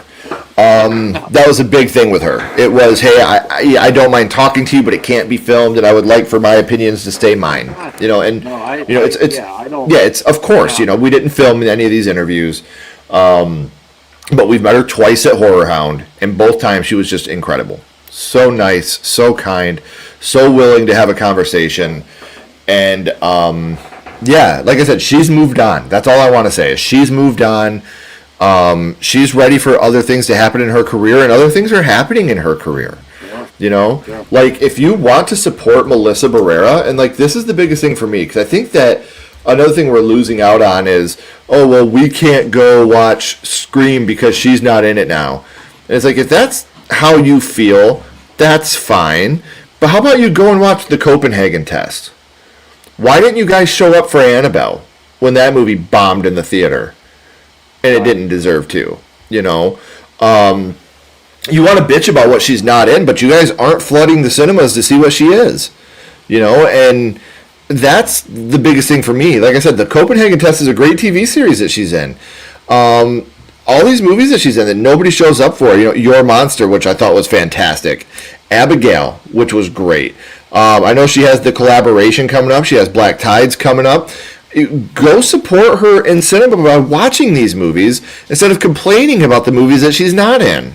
That was a big thing with her. It was, hey, I don't mind talking to you, but it can't be filmed, and I would like for my opinions to stay mine. It's of course. We didn't film any of these interviews. But we've met her twice at Horror Hound, and both times she was just incredible. So nice, so kind, so willing to have a conversation. And, like I said, she's moved on. That's all I want to say is she's moved on. She's ready for other things to happen in her career, and other things are happening in her career. Yeah. Like, if you want to support Melissa Barrera, and, this is the biggest thing for me, because I think that another thing we're losing out on is, we can't go watch Scream because she's not in it now. And it's like, if that's how you feel, that's fine. But how about you go and watch The Copenhagen Test? Why didn't you guys show up for Annabelle when that movie bombed in the theater? And it didn't deserve to, You want to bitch about what she's not in, but you guys aren't flooding the cinemas to see what she is. And that's the biggest thing for me. Like I said, the Copenhagen Test is a great TV series that she's in. All these movies that she's in that nobody shows up for. Your Monster, which I thought was fantastic. Abigail, which was great. I know she has the collaboration coming up. She has Black Tides coming up. Go support her in cinema by watching these movies instead of complaining about the movies that she's not in.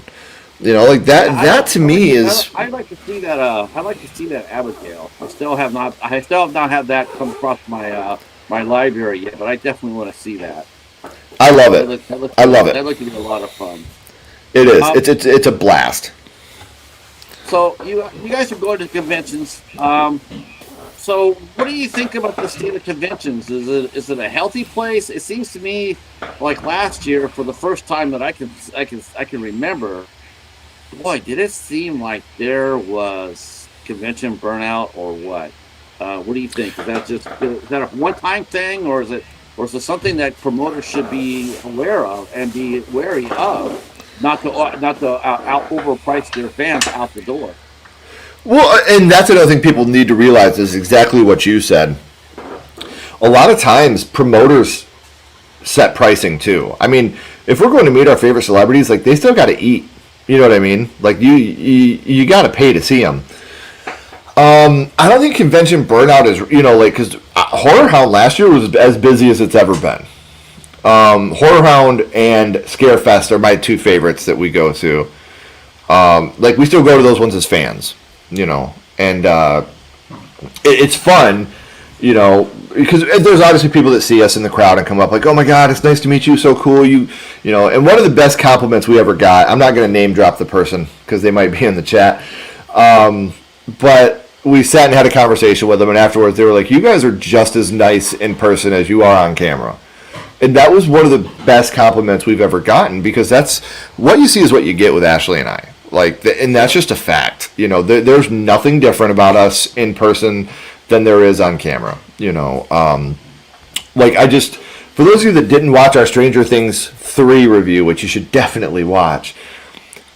That to me is. I'd like to see that. I'd like to see that Abigail. I still have not had that come across my library yet, but I definitely want to see that. I love it. I love it. That looks to be a lot of fun. It is. It's a blast. So you guys are going to conventions. So what do you think about the state of conventions? Is it a healthy place? It seems to me like last year, for the first time that I can remember. Boy, did it seem like there was convention burnout or what? What do you think? Is that a one-time thing, or is it something that promoters should be aware of and be wary of, not to overprice their fans out the door? Well, and that's another thing people need to realize is exactly what you said. A lot of times, promoters set pricing too. I mean, if we're going to meet our favorite celebrities, they still got to eat. You know what I mean? You got to pay to see them. I don't think convention burnout is, because Horror Hound last year was as busy as it's ever been. Horror Hound and Scarefest are my two favorites that we go to. Like we still go to those ones as fans, and it's fun, because there's obviously people that see us in the crowd and come up like, oh my God, it's nice to meet you, so cool, and one of the best compliments we ever got, I'm not going to name drop the person because they might be in the chat, but we sat and had a conversation with them, and afterwards they were like, you guys are just as nice in person as you are on camera. And that was one of the best compliments we've ever gotten, because that's what you see is what you get with Ashley and I. And that's just a fact. There's nothing different about us in person than there is on camera. For those of you that didn't watch our Stranger Things 3 review, which you should definitely watch,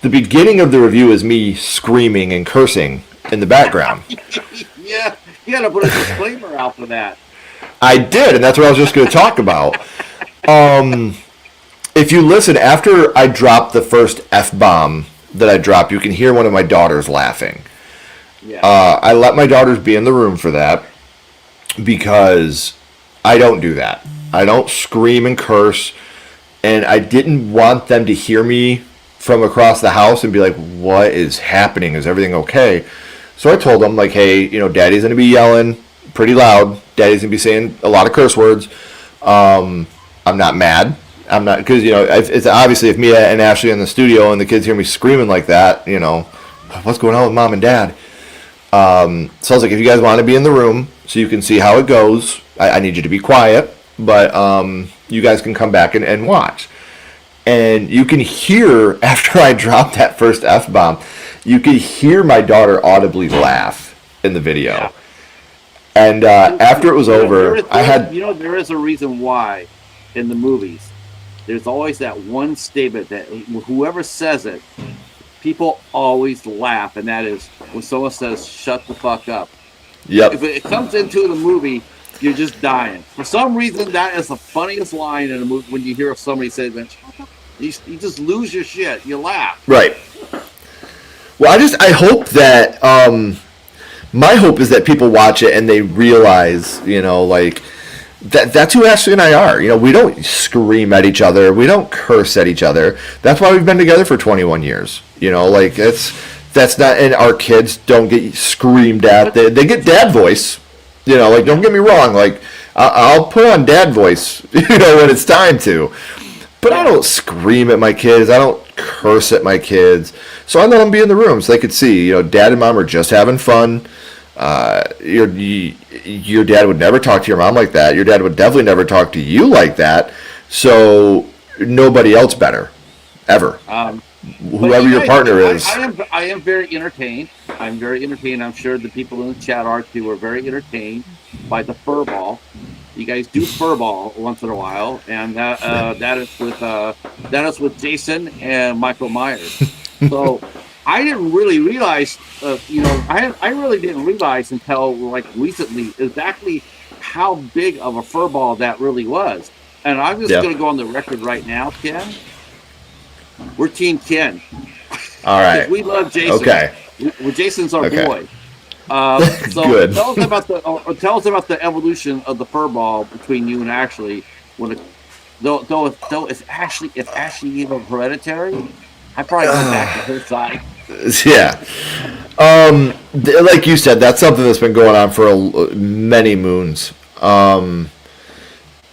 the beginning of the review is me screaming and cursing in the background. Yeah, you got to put a disclaimer out for that. I did, and that's what I was just going to talk about. If you listen, after I dropped the first F-bomb that I dropped, you can hear one of my daughters laughing. Yeah. I let my daughters be in the room for that because I don't do that. I don't scream and curse, and I didn't want them to hear me from across the house and be like, what is happening? Is everything okay? So I told them, like, hey, Daddy's going to be yelling pretty loud. Daddy's going to be saying a lot of curse words. I'm not mad. I'm not, because, it's obviously if Mia and Ashley are in the studio and the kids hear me screaming like that, what's going on with Mom and Dad? So I was like, if you guys want to be in the room so you can see how it goes, I need you to be quiet, but you guys can come back and watch. And you can hear, after I dropped that first F-bomb, you could hear my daughter audibly laugh in the video. Yeah. And after it was over, I had... there is a reason why in the movies there's always that one statement that whoever says it, people always laugh, and that is when someone says, shut the fuck up. Yep. If it comes into the movie, you're just dying. For some reason, that is the funniest line in a movie when you hear somebody say that. You just lose your shit. You laugh. Right. Well, I hope that, my hope is that people watch it and they realize, that's who Ashley and I are. We don't scream at each other. We don't curse at each other. That's why we've been together for 21 years. That's not, and our kids don't get screamed at. They get dad voice. Don't get me wrong. I'll put on dad voice, when it's time to. But I don't scream at my kids. I don't curse at my kids. So I let them be in the room so they could see, Dad and Mom are just having fun. Your dad would never talk to your mom like that. Your dad would definitely never talk to you like that. So nobody else better, ever. Whoever your partner is. I am very entertained. I'm very entertained. I'm sure the people in the chat are too. Are very entertained by the fur ball. You guys do fur ball once in a while, and that is with Jason and Michael Myers. So I didn't really realize, I really didn't realize until recently exactly how big of a fur ball that really was. And I'm just going to go on the record right now, Ken. We're Team Ken. All right. We love Jason. Okay. Jason's our boy. So Good. tell us about the evolution of the fur ball between you and Ashley. Though if Ashley even hereditary, I probably went back to her side. Yeah. Like you said, that's something that's been going on for many moons. I've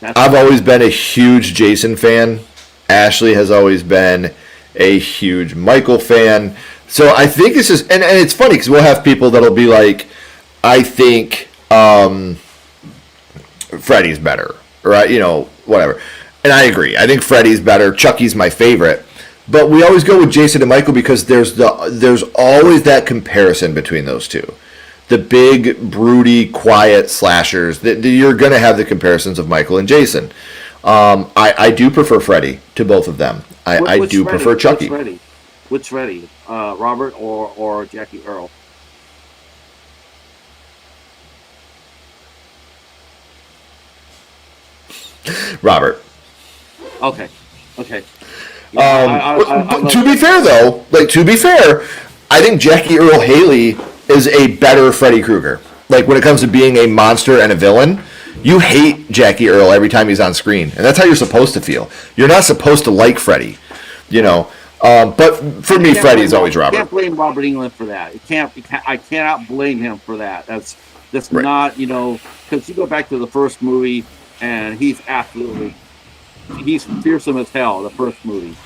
always been a huge Jason fan. Ashley has always been a huge Michael fan. So I think it's just, and it's funny because we'll have people that'll be like, I think Freddy's better, right? Whatever. And I agree. I think Freddy's better. Chucky's my favorite. But we always go with Jason and Michael because there's always that comparison between those two. The big, broody, quiet slashers. You're going to have the comparisons of Michael and Jason. I do prefer Freddy to both of them. I do prefer Chucky. Which Freddy? Robert or Jackie Earl? Robert. Okay. To be fair, though, I think Jackie Earl Haley is a better Freddy Krueger. When it comes to being a monster and a villain, You hate Jackie Earle every time he's on screen, and that's how you're supposed to feel. You're not supposed to like Freddy, you know. But for me, Freddy's always Robert. You can't blame Robert Englund for that. I cannot blame him for that. That's Right. not, because you go back to the first movie, and he's fearsome as hell. The first movie,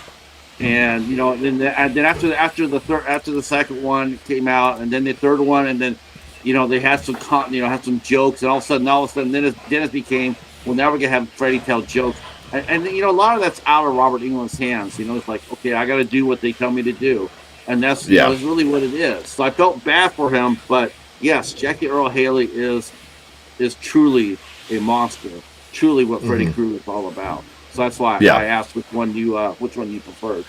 and then after the second one came out, and then the third one, and then they had had some jokes, and all of a sudden, then it became, we'll never gonna have Freddy tell jokes. And a lot of that's out of Robert Englund's hands. It's like, okay, I got to do what they tell me to do, and that's that's really what it is. So I felt bad for him, but yes, Jackie Earle Haley is truly a monster, truly what Freddy Krueger is all about. So that's why I asked which one you preferred.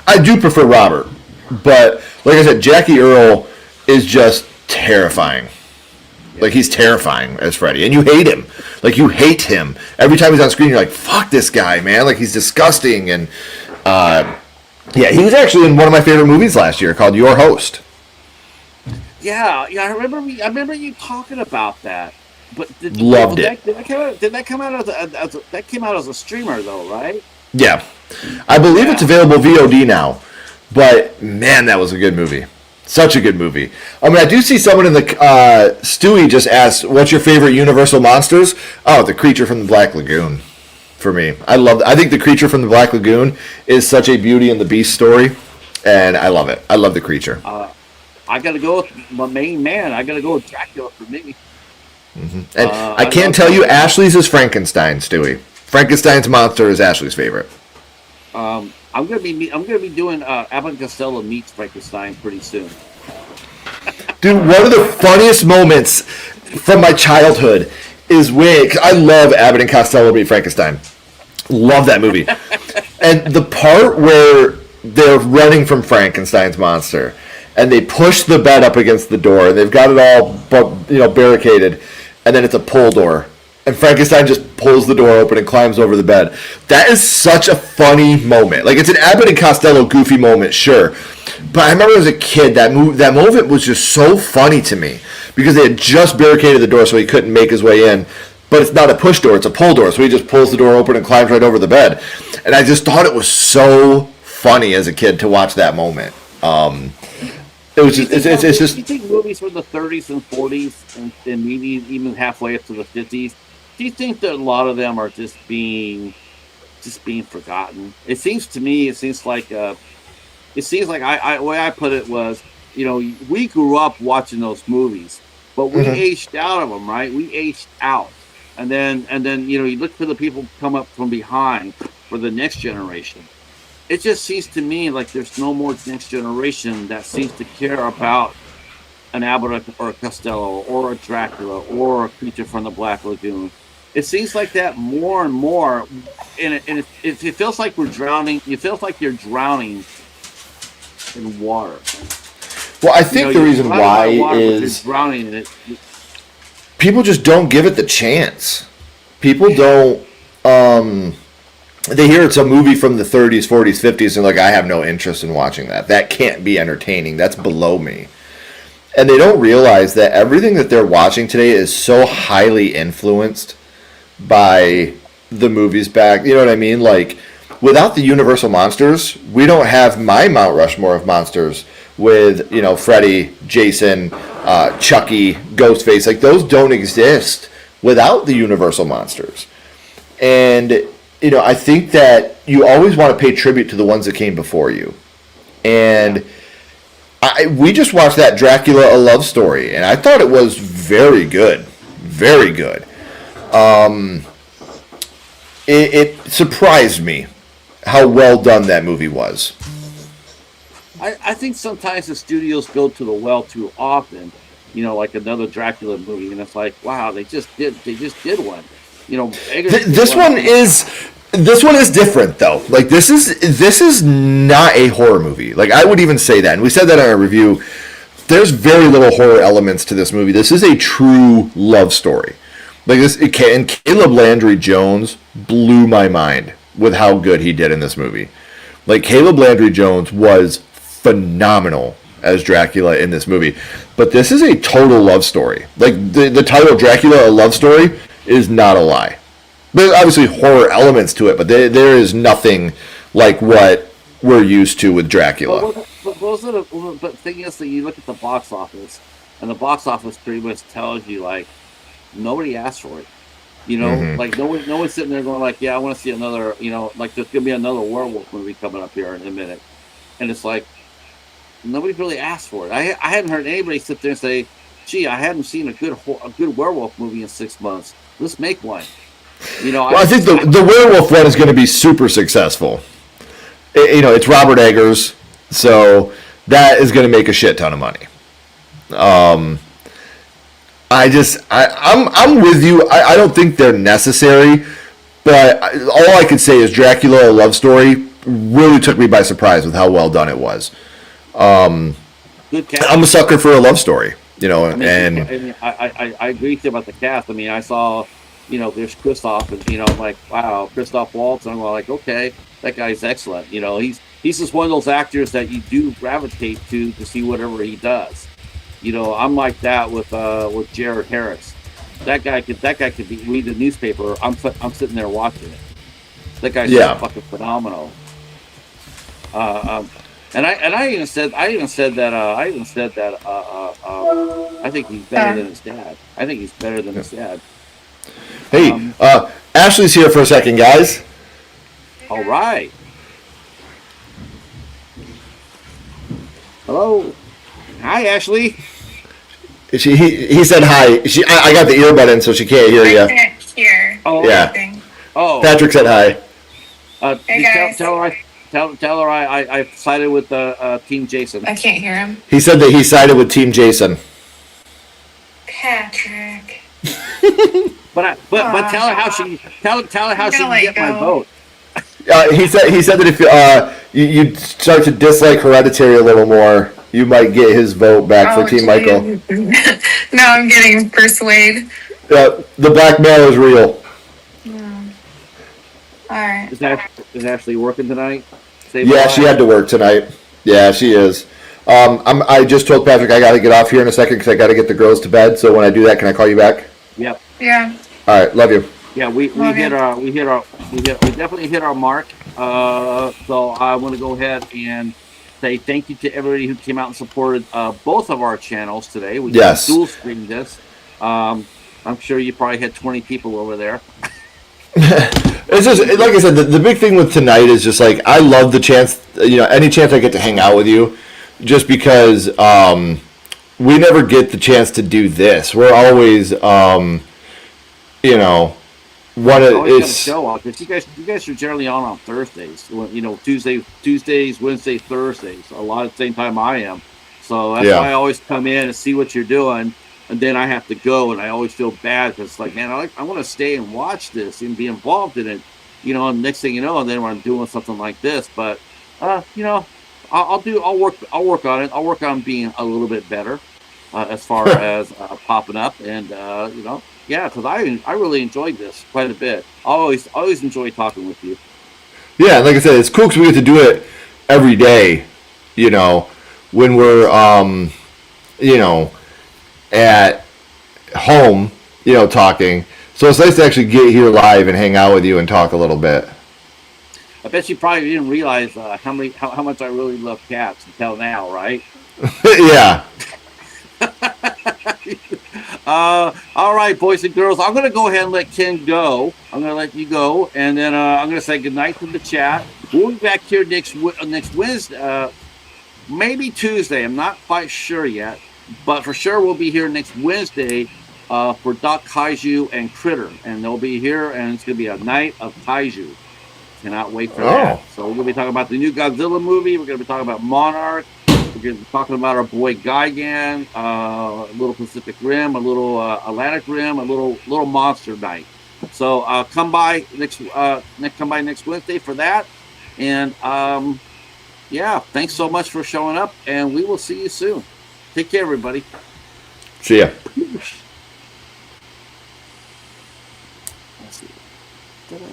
I do prefer Robert, but like I said, Jackie Earle is just terrifying. Like, he's terrifying as Freddy, and you hate him. Like, you hate him every time he's on screen. You're like, fuck this guy, man. Like, he's disgusting. And he was actually in one of my favorite movies last year called Your Host. Yeah, I remember you talking about that. But Loved it. Did that come out that came out as a streamer though, right? Yeah, I believe it's available VOD now. But man, that was a good movie. Such a good movie. I mean, I do see someone in the Stewie just asked, "What's your favorite Universal monsters?" Oh, the Creature from the Black Lagoon. For me, I think the Creature from the Black Lagoon is such a Beauty and the Beast story, and I love it. I love the Creature. I got to go with my main man. I got to go with Dracula for me. And I can tell you, Ashley's is Frankenstein, Stewie. Frankenstein's monster is Ashley's favorite. I'm gonna be doing Abbott and Costello meets Frankenstein pretty soon. Dude, one of the funniest moments from my childhood is when, cause I love Abbott and Costello meet Frankenstein. Love that movie. And the part where they're running from Frankenstein's monster, and they push the bed up against the door, and they've got it all barricaded, and then it's a pull door. And Frankenstein just pulls the door open and climbs over the bed. That is such a funny moment. Like, it's an Abbott and Costello goofy moment, sure. But I remember as a kid, that moment was just so funny to me. Because they had just barricaded the door so he couldn't make his way in. But it's not a push door, it's a pull door. So he just pulls the door open and climbs right over the bed. And I just thought it was so funny as a kid to watch that moment. It was just, it's just... You think movies from the 30s and 40s and maybe even halfway up to the 50s, do you think that a lot of them are just being forgotten? It seems like the way I put it was, we grew up watching those movies, but we aged out of them, right? We aged out, and then you look for the people who come up from behind for the next generation. It just seems to me like there's no more next generation that seems to care about an Abbott or a Costello or a Dracula or a Creature from the Black Lagoon. It seems like that more and more, and it feels like we're drowning. It feels like you're drowning in water. Well, I think the reason why is drowning in it. People just don't give it the chance. People don't. They hear it's a movie from the 30s, 40s, 50s, and like, I have no interest in watching that. That can't be entertaining. That's below me. And they don't realize that everything that they're watching today is so highly influenced by the movies back. You know what I mean? Like, without the Universal monsters, we don't have my Mount Rushmore of monsters with, Freddy, Jason, Chucky, Ghostface. Like, those don't exist without the Universal monsters. And, I think that you always want to pay tribute to the ones that came before you. And we just watched that Dracula, A Love Story, and I thought it was very good. Very good. It surprised me how well done that movie was. I think sometimes the studios go to the well too often, like another Dracula movie, and it's like, wow, they just did one. This one is different though. Like, this is not a horror movie. Like, I would even say that, and we said that in our review. There's very little horror elements to this movie. This is a true love story. Like, and Caleb Landry Jones blew my mind with how good he did in this movie. Like, Caleb Landry Jones was phenomenal as Dracula in this movie. But this is a total love story. Like, the title Dracula, A Love Story is not a lie. There's obviously horror elements to it, but there is nothing like what we're used to with Dracula. But the thing is that you look at the box office, and the box office pretty much tells you like nobody asked for it. Like no one's sitting there going like, yeah, I want to see another. Like there's gonna be another werewolf movie coming up here in a minute, and it's like nobody really asked for it. I hadn't heard anybody sit there and say, "Gee, I hadn't seen a good werewolf movie in 6 months. Let's make one." Well, I think the werewolf one is going to be super successful. It's Robert Eggers, so that is going to make a shit ton of money. I'm with you. I don't think they're necessary, but all I could say is Dracula: A Love Story really took me by surprise with how well done it was. good cast. I'm a sucker for a love story, I agree with you about the cast. I mean, I saw, there's Christoph, and I'm like, wow, Christoph Waltz. And I'm like, okay, that guy's excellent. He's just one of those actors that you do gravitate to see whatever he does. I'm like that with Jared Harris. That guy could read the newspaper. I'm sitting there watching it. That guy's so fucking phenomenal. And I even said that I think he's better than his dad. I think he's better than his dad. Hey, Ashley's here for a second, guys. All right. Hello. Hi, Ashley. He said hi. I got the earbud in, so she can't hear you. I can't hear. Oh yeah. Anything. Oh. Patrick said hi. Hey guys. Tell her I sided with Team Jason. I can't hear him. He said that he sided with Team Jason. Patrick. But tell her how she can get my vote. He said that if you start to dislike Hereditary a little more, you might get his vote back for Team Michael. Now I'm getting persuaded. The blackmail is real. All right. Is Ashley working tonight? Yeah, she had to work tonight. Yeah, she is. I just told Patrick I got to get off here in a second because I got to get the girls to bed. So when I do that, can I call you back? Yep. Yeah. All right, love you. Yeah, we definitely hit our mark. So I want to go ahead and say thank you to everybody who came out and supported both of our channels today. We dual streamed this. I'm sure you probably had 20 people over there. It's just like I said, the big thing with tonight is just like I love the chance, any chance I get to hang out with you, just because we never get the chance to do this. We're always, show off because you guys are generally on Thursdays. Tuesdays, Wednesdays, Thursdays. A lot at the same time I am. So that's why I always come in and see what you're doing. And then I have to go, and I always feel bad because it's like, man, I want to stay and watch this and be involved in it, and next thing you know, and then when I'm doing something like this, but I'll work on it. I'll work on being a little bit better as far as popping up, and because I really enjoyed this quite a bit. I always enjoy talking with you. Yeah, like I said, it's cool because we get to do it every day, when we're at home, talking. So it's nice to actually get here live and hang out with you and talk a little bit. I bet you probably didn't realize how much I really love cats until now, right? Yeah. All right, boys and girls. I'm going to go ahead and let Ken go. I'm going to let you go, and then I'm going to say goodnight to the chat. We'll be back here next Wednesday, maybe Tuesday. I'm not quite sure yet. But for sure, we'll be here next Wednesday for Doc Kaiju and Critter. And they'll be here, and it's going to be a night of Kaiju. Cannot wait for that. So we're going to be talking about the new Godzilla movie. We're going to be talking about Monarch. We're going to be talking about our boy Gigan, a little Pacific Rim, a little Atlantic Rim, a little Monster Night. So come by next Wednesday for that. And thanks so much for showing up, and we will see you soon. Take care, everybody. See ya. Let's see. Ta-da.